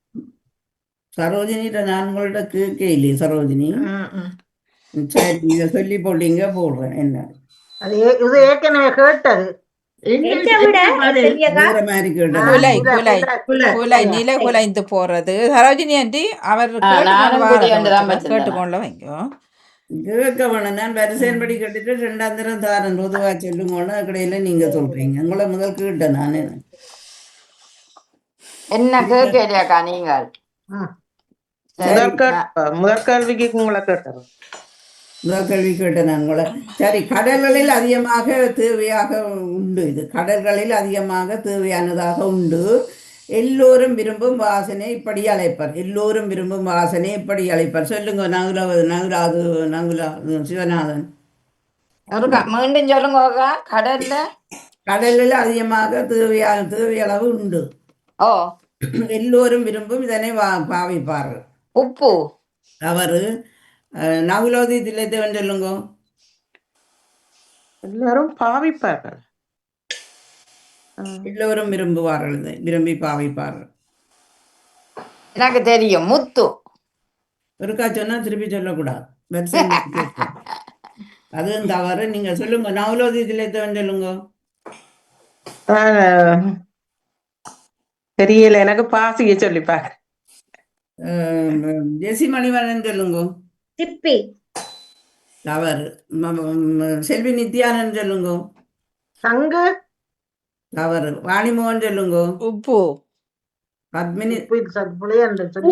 சரோஜினிட்ட நான் உங்கள்ட்ட கேட்கலையே சரோஜினி. சரி நீங்க சொல்லி போட்டீங்க, போடுறேன். என்ன அது இது ஏற்கனவே கேட்டது. வேற மாதிரி கேட்டது. நிலை குலைந்து போறது. சரோஜினி ஆண்டி அவர் கேட்டுக்கொள்ள வைங்க. கேட்க வேணும். நான் வரிசையின்படி கேட்டுட்டு 2ஆம் தரம் தாரன் பொதுவா சொல்லுங்கன்னு கடையில நீங்க சொல்றீங்க. உங்களை முதல் கேட்டேன் நானு. என்ன கேட்கலையாக்கா நீங்கள்? முதல் கேள்விக்கு உங்களை கேட்டது. முதல் கேள்வி கேட்டேன் நான் உங்களை. சரி கடல்களில் அதிகமாக தேவையாக உண்டு. இது கடல்களில் அதிகமாக தேவையானதாக உண்டு. எல்லோரும் விரும்பும் வாசனை இப்படி அழைப்பர். எல்லோரும் விரும்பும் வாசனை இப்படி அழைப்பர். சொல்லுங்க சிவநாதன். மீண்டும் சொல்லுங்க. கடலில் அதிகமாக தேவையளவு உண்டு. ஓ எல்லோரும் விரும்பும் இதனை பாவிப்பார்கள். உப்பு. அவரு நவலோதி தில்லைத்துவன் சொல்லுங்க. எல்லாரும் பாவிப்பார்கள். எல்லோரும் விரும்புவார்கள். விரும்பி பாவிப்பார்கள். எனக்கு தெரியும். முத்து. ஒருக்கா சொன்னா திருப்பி சொல்லக்கூடாது. அதுவும் தவறு. நீங்க சொல்லுங்க. நவலோதி தில்லைத்துவன் சொல்லுங்க. தெரியல எனக்கு. பாசிய சொல்லிப்பாங்க. ஜெசி மணிவண்ணன் சொல்லுங்க. சிப்பி. தவறு. செல்வி நித்யானன் சொல்லுங்க. சங்கு. தவறு. வாணிமோகன் சொல்லுங்க. உப்பு. பத்மினி.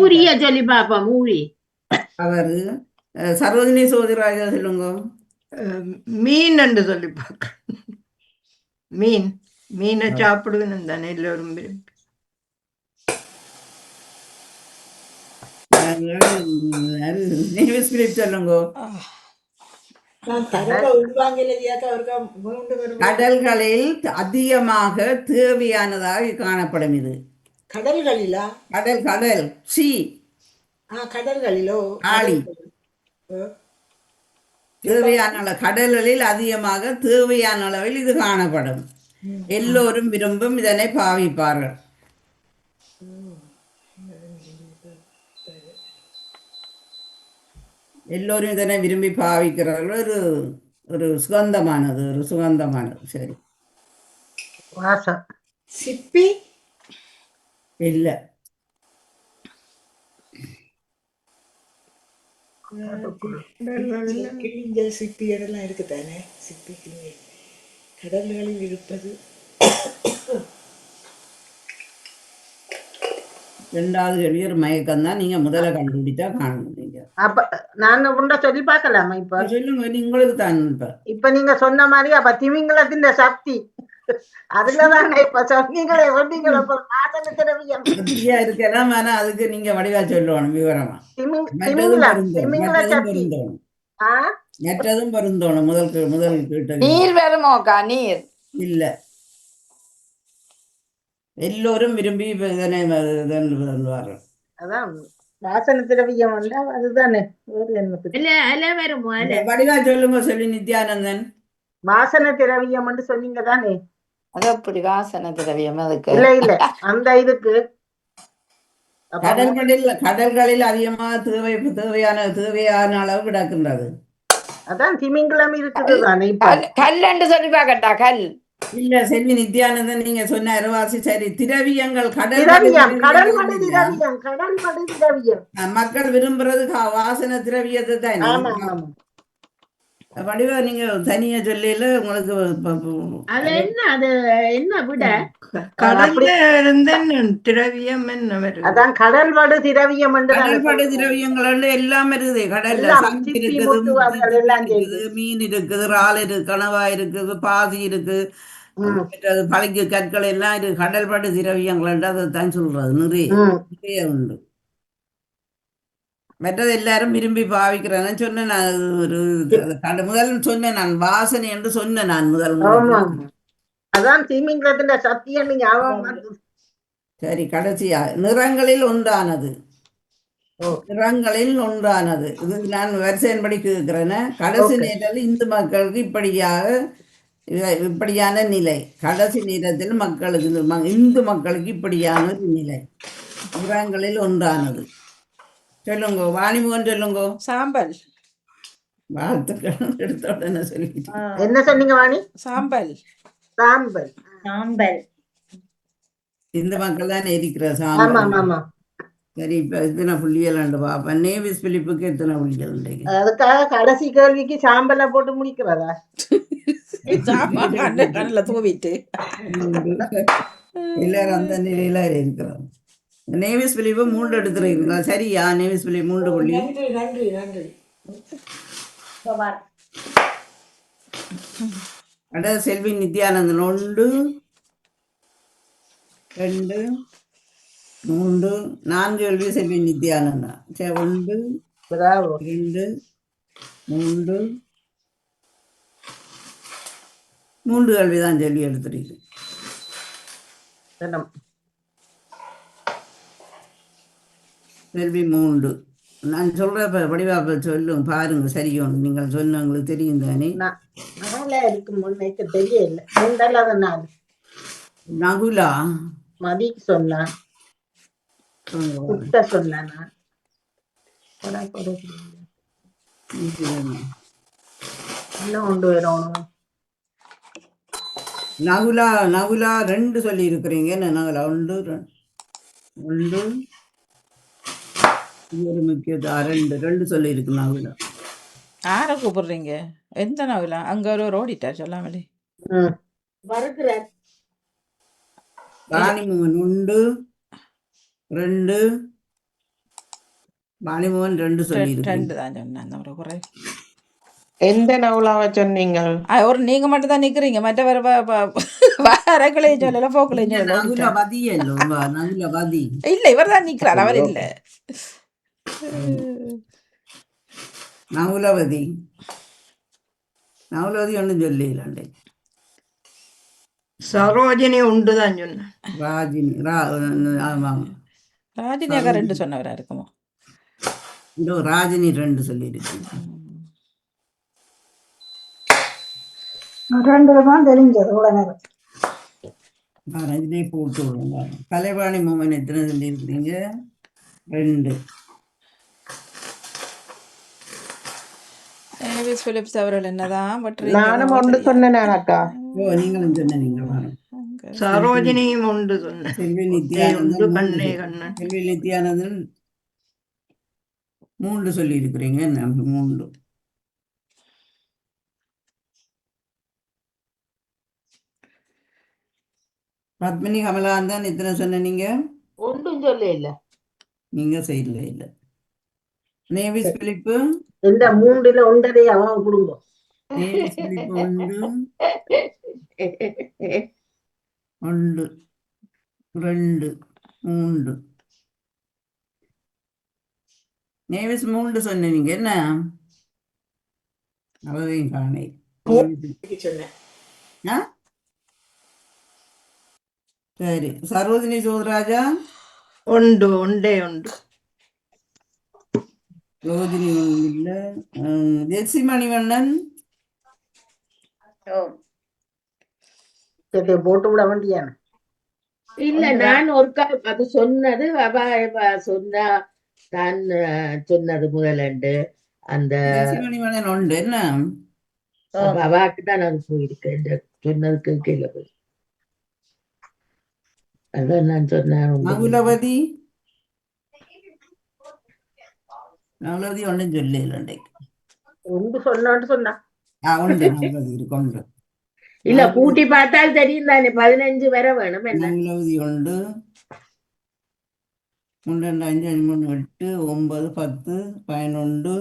ஊரிய சொல்லி பாப்போம். ஊரி. தவறு. சரோஜினி சோதிராஜா சொல்லுங்க. மீன் என்று சொல்லி பார்க்க. மீனை சாப்பிடுவேன் தானே எல்லோரும் விரும்பி. சொல்லுங்க. கடல்களில் அதிகமாக தேவையானதாக காணப்படும். இது கடல்களிலா? கடல் சி. கடல்களிலோ ஆழி. தேவையான கடல்களில் அதிகமாக தேவையான அளவில் இது காணப்படும். எல்லோரும் விரும்பும் இதனை பாவிப்பார்கள். எல்லோரும் இதனை விரும்பி பாவிக்கிறார்கள். ஒரு ஒரு சுகந்தமானது. சரி. வாசம். சிப்பி இல்லை. கிளிஞ்சல் சிப்பி எல்லாம் இருக்குதானே. சிப்பி கிளிஞ்சல் கடல்களில் இருப்பது. ரெண்டாவது கேள்வி ஒரு மயக்கம் தான். நீங்க முதல்ல கண்டுபிடிச்சா காணணும். நீங்க அப்ப நான் உண்ட சொல்லி பார்க்கலாமா இப்ப? சொல்லுங்க, உங்களுக்கு தான். இப்ப நீங்க சொன்ன மாதிரி அப்ப திமிங்கலத்தின் சக்தி அதுலதானே இப்ப சொன்னீங்களே வாசனை திரவியம் சக்தியா இருக்கலாம். ஆனா அதுக்கு நீங்க வடிவா சொல்லணும் விவரமா. மற்றதும் பொருந்தோணும். முதல் கேட்டது நீர் வருமோக்கா? நீர் இல்ல. எல்லோரும் விரும்பி இதனை வருவார்கள். அதான் வாசனை திரவியம் அல்ல, அதுதானே. வடிவா சொல்லுங்க. சொல்லி நித்யானந்தன் வாசனை திரவியம் சொன்னீங்க தானே. அது அப்படி வாசனை திரவியம் அதுக்கு இல்ல அந்த இதுக்கு கடல்களில் அதிகமாக தேவையான அளவு கிடக்கின்றது. அதான் திமிங்கலம் இருக்குது தானே. கல் சொல்லி பாக்கட்டா? கல் இல்ல செல்வி நித்யானந்தன், நீங்க சொன்ன அருவாசி சரி. திரவியங்கள் மக்கள் விரும்புறது வாசனை திரவியத்தை தான். வடிவா நீங்க தனியா சொல்லல. உங்களுக்கு திரவியம் என்ன வருது? அதான் கடல்படு திரவியம். திரவியங்கள் எல்லாம் இருக்குது. கடல்ல இருக்குது, மீன் இருக்குது, இறால் இருக்கு, கனவா இருக்குது, பாசி இருக்கு, பழங்கு கற்கள் எல்லாம் இருக்கு. கடல்படு திரவியங்கள் அதை தான் சொல்றது. நிறைய உண்டு. மற்றது எல்லாரும் விரும்பி பாவிக்கிறேன்னு சொன்னேன். நான் ஒரு முதல் சொன்னேன். நான் வாசனை என்று சொன்னேன். நான் முதல் சரி. கடைசியா நிறங்களில் ஒன்றானது. இது நான் வரிசையின்படி கேட்கிறேன்னு. கடைசி நேரத்தில் இந்து மக்களுக்கு இப்படியான நிலை. கடைசி நேரத்தில் இந்து மக்களுக்கு இப்படியான ஒரு நிலை. நிறங்களில் ஒன்றானது. சொல்லுங்க வாணிமுகன், சொல்லுங்க. சாம்பல். வாழ்த்துக்கள். எடுத்த உடனே சொல்லிட்டேன். என்ன சொன்னீங்க வாணி? சாம்பல். இந்த மக்கள் தான் இருக்கிற சாம்பல். சரி, இப்ப எத்தனை புள்ளிகள் பாப்பா? நேவிஸ் பிலிப்புக்கு எத்தனை புள்ளிகள்? அதுக்காக கடைசி கேள்விக்கு சாம்பலை போட்டு முடிக்கிறதா? கண்ணுல தூவிட்டு எல்லாரும் அந்த நிலையில இருக்கிறோம். நேவிஸ் பிலிப்பு 3 எடுத்துருக்கீங்களா? சரியா? நேவிஸ் பிலிப் 3 புள்ளி. நன்றி. அடுத்த செல்வி நித்யானந்தன் 1 2 3 4 கேள்வி செல்வி நித்யானந்தன். 1 2 3 3 கேள்விதான் செல்வி எடுத்துருக்கு. செல்வி 3. நான் சொல்ற வடிவா சொல்லும் பாருங்க. சரியும் நீங்கள் சொன்ன உங்களுக்கு தெரியும் தானே. நகுலா மதி சொன்னா நகுலா 2 சொல்லி இருக்கிறீங்க. நகுலா 1 ஒரு முக்கியதா 2 சொல்லி இருக்கு. நகுலா யார கூப்பிடுறீங்க? எந்த நகுலா? அங்க ஒரு ஓடிட்டார் சொல்லாமலே. வாணிமோகன் 1 2 வாணிமோகன் 2 சொல்லி இருக்கு. 2 தான் சொன்னேன். அந்த ஒரு குறை. எந்த நவுலாவை சொன்னீங்க? ஒரு நீங்க மட்டும் தான் நிக்கிறீங்க. மற்றவர் வரக்குள்ளையும் சொல்லல, போக்குள்ளையும் சொல்லல. இல்ல, இவர் தான் நிக்கிறார். அவர் இல்ல. நகுலவதி ஒன்றும் சொல்லி. சரோஜினி உண்டுதான் சொன்ன. ராஜினி அக்கா 2 சொன்னவரா இருக்குமோ? ராஜினி 2 சொல்லி இருக்கு. 2 தான் தெரிஞ்சது உடனே. இதே போட்டு விடுங்க. கலைவாணி மோகன் எத்தனை சொல்லி இருக்கிறீங்க? 2. நேவிஸ் பிலிப்ஸ் அவர்கள் என்னதான் பண்றீங்க நானும் என்னவோ ஒன்று தெரியாது. சொன்னேன் அக்கா. ஓ நீங்களும் சொன்னீங்க பாருங்க. அங்க சரோஜினியும் உண்டு சொன்னேன். செல்வி ஒட்டே நித்யானந்தன் உண்டு 3 கண்ணே கண்ணன். செல்வி நித்யானந்தன் 3 சொல்லி இருக்கிறீங்க. என்ன 3? பத்மினி கமலாந்தன் எத்தனை சொன்ன நீங்க? ஒன்றும் சொல்ல இல்ல. நீங்க செய்யல இல்ல. நேவிஸ் பிலிப்பு இந்த 3ல 1 அவன் குடும்பம். நேவிஸ் பிலிப்பு 1 2 3 நேவிஸ் 3 சொன்ன நீங்க என்ன? அதையும் காணே. சொன்னேன். ஆ? சரி, சரோஜினி சோதராஜா உண்டு உண்டே உண்டு. ரோஜினி இல்ல. ஜெர்சி மணிவண்ணன் சரி, போட்டு விட வேண்டியான. இல்ல நான் ஒருக்கா அது சொன்னது சொன்னா தான் சொன்னது முதலண்டு அந்த ஜெர்சி மணிவண்ணன் உண்டு என்ன? அவாக்கு தான் அது போயிருக்கேன். சொன்னதுக்கு கீழே போய் அதான் நான் சொன்னேன். நகுலவதி நகுலவதி ஒன்றும் சொல்லி உண்டு சொன்னான்னு சொன்னா. உண்டு நகுலவதி இருக்கு உண்டு. இல்ல கூட்டி பார்த்தால் தெரியும் தானே 15 வரை வேணும். என்ன நகுலவதி உண்டு. 3 2 5 5 3 8 9 10 11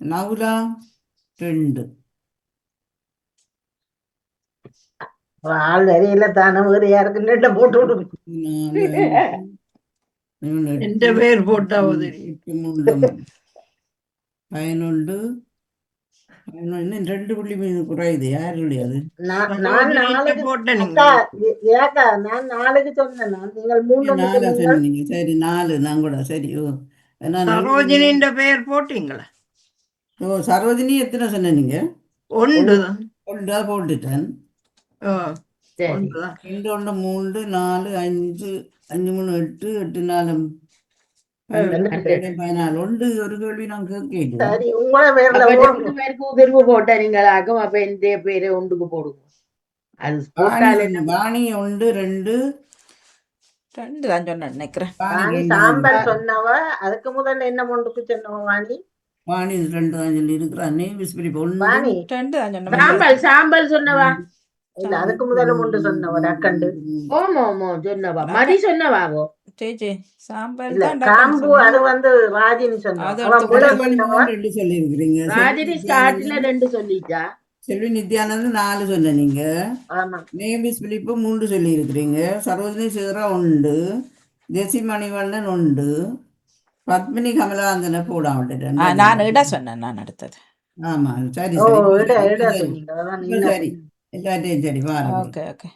நகுலா 2 ஆள் வரையில தானே வேறு யாருக்கு நெட்ட போட்டு விடுங்க. 4 எந்த பேர் போட்டாவோ தெரியும். 11 இன்னும் 2 புள்ளி குறையுது. யாருடைய அது? நான் சரோஜினிட்ட 4க்கு போட்ட நீங்க. அக்கா, ஏக்கா நான் 4க்கு சொன்னேன். நீங்கள் 3 4 சொன்னீங்க. சரி 4 நான் கூட சரி. ஓ ஏன்னா சரோஜினின்ற பெயர் போட்டீங்களா? ஓ சரோஜினி எத்தனை சொன்னீங்க? ஒன்றுதான். 1 போட்டுட்டேன். ஓ சரி. ஒன்றுதான். 2 1 3 4 5 5 3 8 8 4 14 உண்டு. ஒரு கேள்வி நான் கேட்க. சரி, உங்களோட பேர்ல அப்ப ஓடுங்க. 2 பேருக்கு உதிர்வு போட்ட நீங்களாக்கும். அப்ப எந்த பேரு ஒன்றுக்கு போடுங்க. அது போட்டாலே வாணி உண்டு 2 2 தான் சொன்னேன் நினைக்கிறேன். வாணி சாம்பல் சொன்னவ. அதுக்கு முதல்ல என்ன ஒன்றுக்கு சொன்னவ வாணி? வாணி 2 தான் சொல்லி இருக்கிறான். நேவிஸ் பிலிப் 1 வாணி 2 தான் சொன்னேன். சாம்பல் சொன்னவா? இல்ல, அதுக்கு முதல்ல ஒன்று சொன்னவ டக்கண்டு. ஓமோ சொன்னவா? மதி சொன்னவாவோ? ஜெய் சாம்பல் இல்ல, தான் காம்பு அது வந்து ராஜினி சொன்னவ. அது அவன் முளை சொன்னவ. 2 சொல்லி இருக்கிறீங்க. ராஜினி ஸ்டார்ட்ல 2 சொல்லிட்டா. செல்வி நித்யானந்த் 4 சொன்ன நீங்க. ஆமா, நேவிஸ் பிலிப்பு 3 சொல்லி இருக்கிறீங்க. சரோஜினி சேகரா உண்டு. ஜெசி மணிவண்ணன் உண்டு. பத்மினி கமலாந்தனை போட விட்டுட்டேன். நான் இட சொன்னேன். நான் அடுத்தது. ஆமா சரி ஓ சரி இட சொன்னீங்க. அதான் இப்ப நீங்க சரி எல்லாத்தையும் சரி பாருங்க. Okay okay.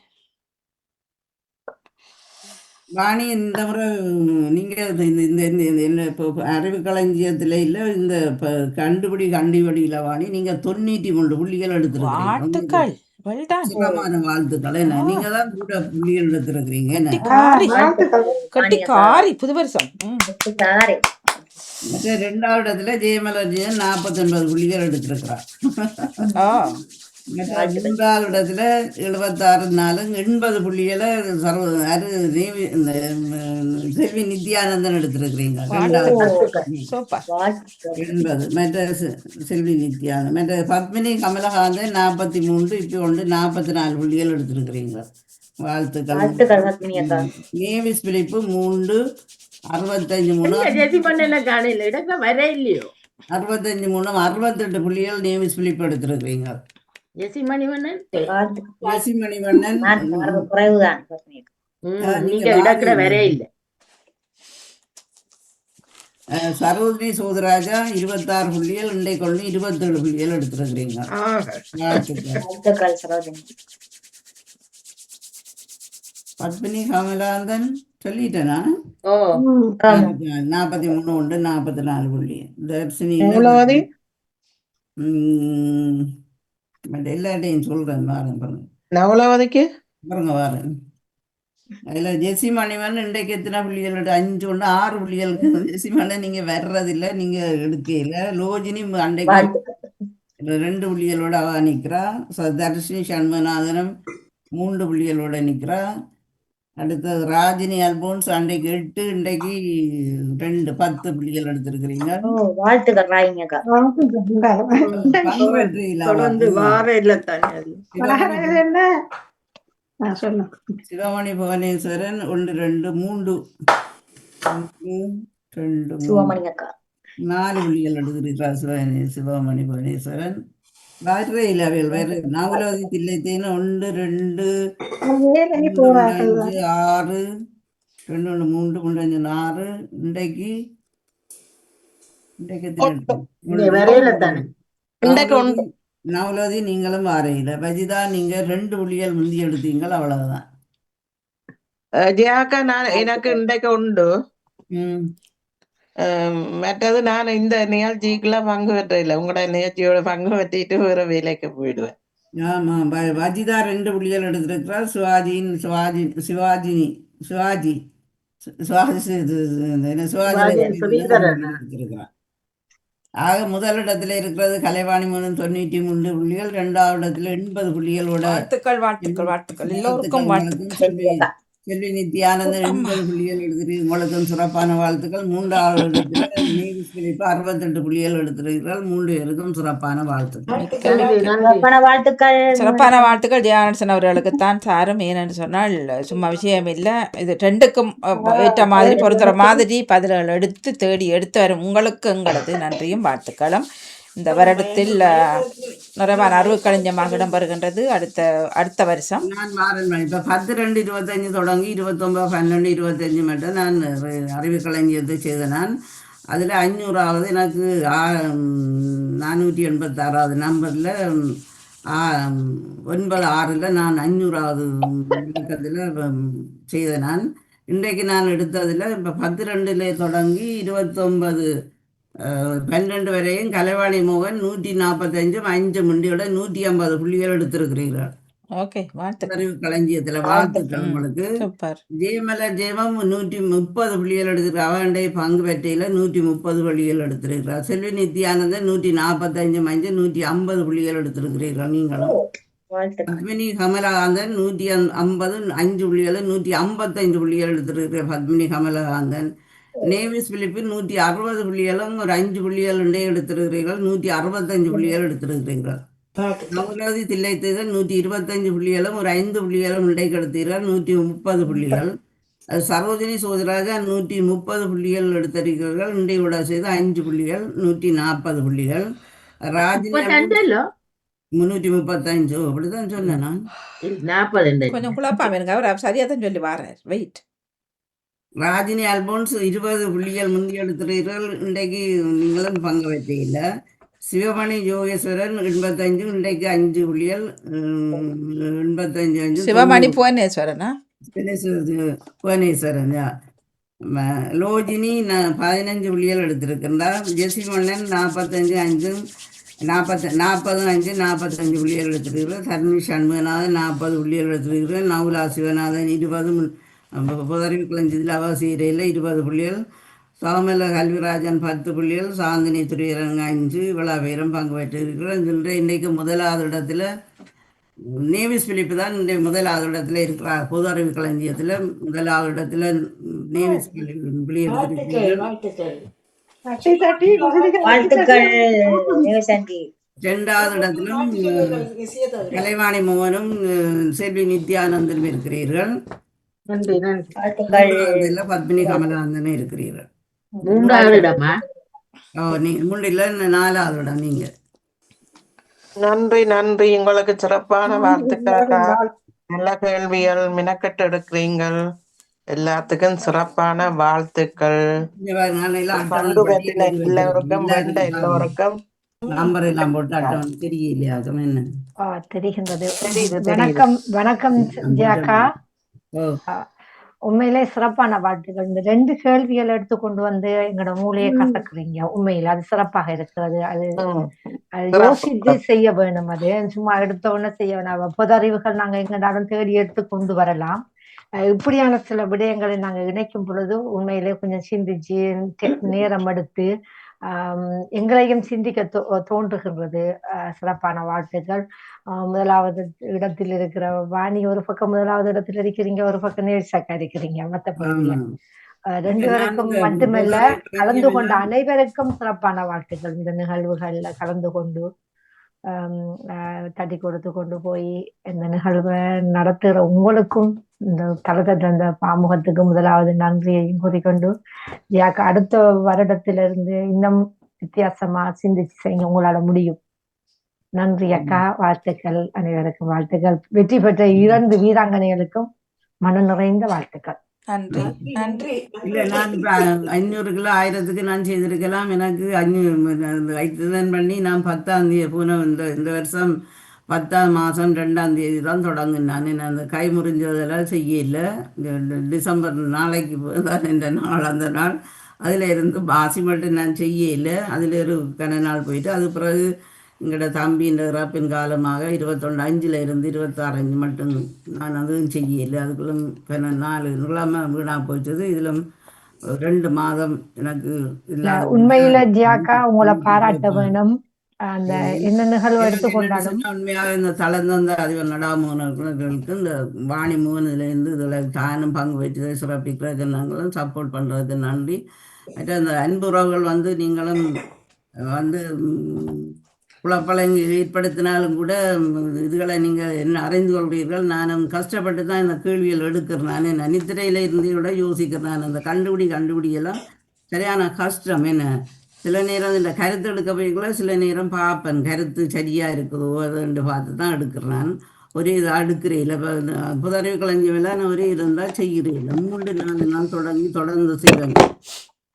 வாணி இந்த முறை நீங்க என்ன இப்போ அறிவு களஞ்சியத்துல இல்ல இந்த கண்டுபிடியில வாணி நீங்க 93 புள்ளிகள் எடுத்திருக்கீங்க. வாழ்த்துக்கள். well done. சிரமமான வாழ்த்துக்கள். என்ன நீங்க தான் கூட புள்ளிகள் எடுத்திருக்கிறீங்க. என்ன கட்டிக்காரி புது வருஷம். தாரே மற்ற 2வது இடத்துல ஜெயமலர்ஜியன் 49 புள்ளிகள் எடுத்திருக்கிறார். மற்ற 3வது இடத்துல 76 80 புள்ளிகளை செல்வி நித்யானந்தன் எடுத்திருக்கிறீங்க. 80 மற்ற செல்வி நித்யானந்தன். மற்ற பத்மினி கமலஹாசன் 43 இப்போ 44 புள்ளிகள் எடுத்திருக்கிறீங்க. வாழ்த்துக்கள். நேவிஸ் பிலிப்பு 3 65 65 68 புள்ளிகள் நேவிஸ் பிலிப் எடுத்திருக்கிறீங்க. ஜெசி மணிவண்ணன் குறைவுதான். நீங்க இடக்கிற வரே இல்லை. சரோஜினி சோதராஜா 26 புள்ளிகள் இண்டை கொண்டு 27 புள்ளிகள் எடுத்திருக்கிறீங்க. வாழ்த்துக்கள் சரோஜினி. பத்மினி கமலாந்தன் சொல்லிட்டேனா? 43 உண்டு 44 புள்ளி. தர்ஷினி எல்லாட்டையும் சொல்றேன். வாரம் பாருங்க நவலாவதிக்கு பாருங்க வாரம் அதில் ஜெசிமணிவன் இன்றைக்கு எத்தனை புள்ளிகள் 5 ஒன்று 6 புள்ளிகளுக்கு ஜெசிமனை நீங்கள் வர்றதில்லை, நீங்கள் எடுக்கையில். லோஜினி அன்றைக்கு வாழ்த்துக்கள். 2 புள்ளிகளோட அவ நிற்கிறா. தர்ஷினி சண்முகநாதனம் 3 புள்ளிகளோட நிற்கிறா. அடுத்தது ராஜினி அல்போன்ஸ் அன்றைக்கு 8, இன்றைக்கு 10 புள்ளிகள் எடுத்திருக்கிறீங்க. வாழ்த்துக்கள் ராயிங்கக்கா. பங்கு வெற்றியில் தொடர்ந்து வார இல்ல தானே அது. சொல்லு. சிவமணி புவனேஸ்வரன் 1 2 3 2 சிவமணி அக்கா 4 புள்ளிகள் எடுத்திருக்கிறார் சிவமணி புவனேஸ்வரன். வேறு இல்லை அவைகள் வேறு நவலோதி தில்லைத்தேன்னு 1 2 வேலைக்கு 3 போறார்கள் 5 6 2 1 3 3 5 6 இன்றைக்கு இங்க வரையில தானே. நவலோதி நீங்களும் வாரையில. பஜிதா நீங்க 2 புள்ளிகள் முந்தி எடுத்தீங்கள், அவ்வளவுதான். ஜியாக்கா எனக்கு இன்றைக்கு உண்டு. ம். மற்றது நான் இந்த நிகழ்ச்சிக்கெல்லாம் பங்கு பெற்றில்லை. உங்களோட நிகழ்ச்சியோட பங்கு பெற்றிட்டு வேற வேலைக்கு போயிடுவேன். ஆமா, வஜிதா 2 புள்ளிகள் எடுத்திருக்கிறார். சிவாஜி சிவாஜி சிவாஜி சுரீதரன். எடுத்திருக்கிறார். ஆக முதலிடத்துல இருக்கிறது கலைவாணி 93 புள்ளிகள், 2வது இடத்துல 80 புள்ளிகளோட வாழ்த்துக்கள் எல்லோருக்கும் வாழ்த்துக்கள். செல்வி நித்யானந்தன் 80 புள்ளிகள் எடுத்திருக்கிறீர்கள், உங்களுக்கும் சிறப்பான வாழ்த்துக்கள். 3வது இடத்துல நேவிஸ் பிலிப்பு 68 புள்ளிகள் எடுத்திருக்கிறார்கள், 3 பேருக்கும் சிறப்பான வாழ்த்துக்கள். சிறப்பான வாழ்த்துக்கள் ஜெயானசன் அவர்களுக்குத்தான் சாரும். ஏனென்று சொன்னால் சும்மா விஷயம் இல்லை, இது 2க்கும் ஏற்ற மாதிரி பொறுத்துற மாதிரி பதில்கள் எடுத்து தேடி எடுத்து வரும் உங்களுக்கு எங்களது நன்றியும் வாழ்த்துக்களும். இந்த வருடத்தில் நிறைவான அறிவு களஞ்சியமாக இடம்பெறுகின்றது அடுத்த வருஷம். நான் மாறன் இப்போ 10/2/25 தொடங்கி 29/12/25 மட்டும் நான் அறிவு களஞ்சியத்தை செய்த நான். அதில் 500வது எனக்கு 486வது நம்பரில் 9/6 நான் 500வது இலக்கத்தில் செய்த நான். இன்றைக்கு நான் எடுத்ததில் இப்போ 10/2 தொடங்கி 29/12 வரையும் கலைவாணி மோகன் 145 5 முண்டியோட 150 புள்ளிகள் எடுத்திருக்கிறீர்கள். அறிவு களஞ்சியத்தில் வாழ்த்துக்கள் உங்களுக்கு. ஜெயமலர் ஜெயமம் 130 புள்ளிகள் எடுத்திருக்க, அவனுடைய பங்கு பெற்றையில் 130 புள்ளிகள் எடுத்திருக்கிறார். செல்வி நித்யானந்தன் 145 5 150 புள்ளிகள் எடுத்திருக்கிறீர்கள் நீங்களும். பத்மினி கமலகாந்தன் 150 5 புள்ளிகள் 155 புள்ளிகள் எடுத்திருக்கிற பத்மினி கமலகாந்தன். நேவிஸ் பிலிப்பு 160 புள்ளிகளும் ஒரு 5 புள்ளிகள் எடுத்திருக்கிறீர்கள், 165 புள்ளிகள் எடுத்திருக்கிறீர்கள். நவலோதி தில்லைத்தேதன் 125 புள்ளிகளும் ஒரு 5 புள்ளிகளும் இன்றைக்கு எடுத்தீர்கள், 130 புள்ளிகள். சரோஜினி சோதராஜா 130 புள்ளிகள் எடுத்திருக்கிறீர்கள், இன்றையோட செய்த 5 புள்ளிகள் 140 புள்ளிகள். ராஜினி 335 அப்படிதான் சொன்னேன் நான். 40 கொஞ்சம் குழப்பாம இருங்க, அவர் சரியா தான் சொல்லி வாரார். வெயிட். ராஜினி அல்போன்ஸ் 20 புள்ளிகள் முந்தி எடுத்திருக்கிறீர்கள், இன்றைக்கு நீங்களும் பங்கு வைத்தீங்க. சிவமணி யோகேஸ்வரன் 85 இன்றைக்கு 5 புள்ளிகள் 85 5 சிவமணி புவனேஸ்வரனா புவனேஸ்வரன். லோஜினி 15 புள்ளிகள் எடுத்திருக்கின்றார். ஜெசிமண்ணன் 45 5 40 5 45 புள்ளிகள் எடுத்திருக்கிறார். தர்மி சண்முகநாதன் 40 புள்ளிகள் எடுத்திருக்கிறார். நவுலா சிவநாதன் 20 புதறிவு களஞ்சியத்தில் அவசீரையில் 20 புள்ளிகள். சோமல கல்விராஜன் 10 புள்ளிகள். சாந்தினி துரியரங்க 5. இவ்வளோ பேரும் பங்கு பெற்றிருக்கிறோம். இன்றைக்கு முதலாவது இடத்துல நேவிஸ் பிலிப்பு தான் முதலாவது இடத்துல இருக்கிறார். பொது அறிவு களஞ்சியத்தில் முதலாவது இடத்துல நேவிஸ் பிள்ளை எடுத்திருக்கிறார். 2வது இடத்திலும் கலைவாணி மோகனும் செல்வி நித்யானந்தனும் இருக்கிறீர்கள். பத்மினி கமலநாதனும் இருக்கிறீர்கள். 3வது இடமா? முன்னில 4வது இடம் நீங்க. நன்றி உங்களுக்கு சிறப்பான வாழ்த்துக்கள். நல்ல கேள்விகள் மினக்கட்டு எடுக்கிறீங்கள். எல்லாத்துக்கும் சிறப்பான வாழ்த்துக்கள். எல்லோருக்கும் எல்லோருக்கும் நம்பர் எல்லாம் போட்டு அட்டவணை தெரியலையா? என்ன தெரிகின்றது. வணக்கம் ஜியாக்கா. உண்மையிலே சிறப்பான வாழ்த்துக்கள். இந்த 2 கேள்விகள் எடுத்துக்கொண்டு வந்து எங்களோட மூளையை கசக்குறீங்க. உண்மையில அது சிறப்பாக இருக்கிறது. அது யோசித்து செய்ய வேணும். அது சும்மா எடுத்த உடனே செய்ய வேணாம். பொது அறிவுகள் நாங்க எங்களாலும் தேடி எடுத்து கொண்டு வரலாம். இப்படியான சில விடயங்களை நாங்கள் இணைக்கும் பொழுது உண்மையிலே கொஞ்சம் சிந்திச்சு நேரம் எடுத்து எங்களையும் சிந்திக்க தோன்றுகின்றது. சிறப்பான வாழ்த்துக்கள். முதலாவது இடத்தில் இருக்கிற வாணி ஒரு பக்கம் முதலாவது இடத்துல இருக்கிறீங்க, ஒரு பக்கம் நேர்சக்கா இருக்கிறீங்க. மற்றபடி ரெண்டு பேருக்கும் மட்டுமல்ல, கலந்து கொண்ட அனைவருக்கும் சிறப்பான வாழ்த்துக்கள். இந்த நிகழ்வுகள்ல கலந்து கொண்டு தட்டி கொடுத்து கொண்டு போய் இந்த நிகழ்வை நடத்துகிற உங்களுக்கும் இந்த தளத்தை அந்த பாமுகத்துக்கு முதலாவது நன்றியையும் கூறிக்கொண்டு அடுத்த வருடத்திலிருந்து இன்னும் வித்தியாசமா சிந்திச்சு செய்ய உங்களால முடியும். நன்றி அக்கா, வாழ்த்துக்கள். அனைவருக்கும் வாழ்த்துக்கள். வெற்றி பெற்ற 2 வீராங்கனைகளுக்கும் மன நிறைந்த வாழ்த்துக்கள். நன்றி நன்றி. இல்லை, நான் 500 கிலோ 1000க்கு நான் செய்திருக்கலாம். எனக்கு 500 வைத்துதான் பண்ணி நான் 10ஆம் தேதி போன இந்த வருஷம் 10ஆம் மாதம் 2ஆம் தேதி தான் தொடங்கினான். நான் அந்த கை முறிஞ்சதெல்லாம் செய்யலை. டிசம்பர் நாளைக்கு தான் இந்த நாள், அந்த நாள். அதில் இருந்து பாசி மட்டும் நான் செய்யலை. அதில் ஒரு நாள் போயிட்டு அது பிறகு எங்களோட தம்பின்ற இறப்பின் காலமாக 21/5 இருந்து 26 மட்டும் நான் அதுவும் செய்யலை. அதுக்குள்ள 4 நிலமை வீணாக போயிட்டது. இதிலும் 2 மாதம் எனக்கு இல்லாத. உண்மையில ஜியாக்கா உங்களை பாராட்ட வேணும். அந்த என்ன நிகழ்வு எடுத்துக்கொண்டாலும் உண்மையாக இந்த தளர்ந்த அதிபர் நடாமோனர்களுக்கு இந்த வாணி மூவனிலேருந்து இதில் தானும் பங்கு வச்சதை சிறப்பிக்கிறதுக்கு நாங்களும் சப்போர்ட் பண்ணுறதுக்கு நன்றி. மற்ற அந்த அன்புறவுகள் நீங்களும் குழப்பங்களை ஏற்படுத்தினாலும் கூட இதுகளை நீங்கள் என்ன அறிந்து கொள்கிறீர்கள். நானும் கஷ்டப்பட்டு தான் இந்த கேள்விகள் எடுக்கிறேன். நான் நித்திரையில் இருந்து கூட யோசிக்கிறேன். நான் அந்த கண்டுபிடியெல்லாம் சரியான கஷ்டம். என்ன சில நேரம் இந்த கருத்து எடுக்க போய்க்குள்ள சில நேரம் பார்ப்பேன், கருத்து சரியாக இருக்குதோ அதுன்னு பார்த்து தான் எடுக்கிறேன். ஒரே இதை அடுக்கிறேன். இப்போ புதறிவு களஞ்சியெல்லாம் நான் ஒரே இருந்தால் செய்கிறேன். 3-4 நாள் தொடர்ந்து செய்வேன்.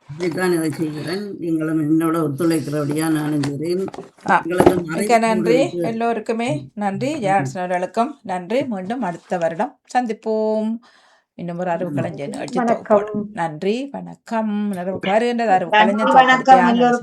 அப்படித்தான் இதை செய்கிறேன். நீங்களும் என்னோட ஒத்துழைக்கிறபடியாக நானும் செய்கிறேன். மிக்க நன்றி. எல்லோருக்குமே நன்றி. ஜான்சன் அவர்களுக்கும் நன்றி. மீண்டும் அடுத்த வருடம் சந்திப்போம். இன்னும் ஒரு அறிவு கலைஞர் நிகழ்ச்சி. நன்றி, வணக்கம். வருகின்றது அறிவு கலைஞர்.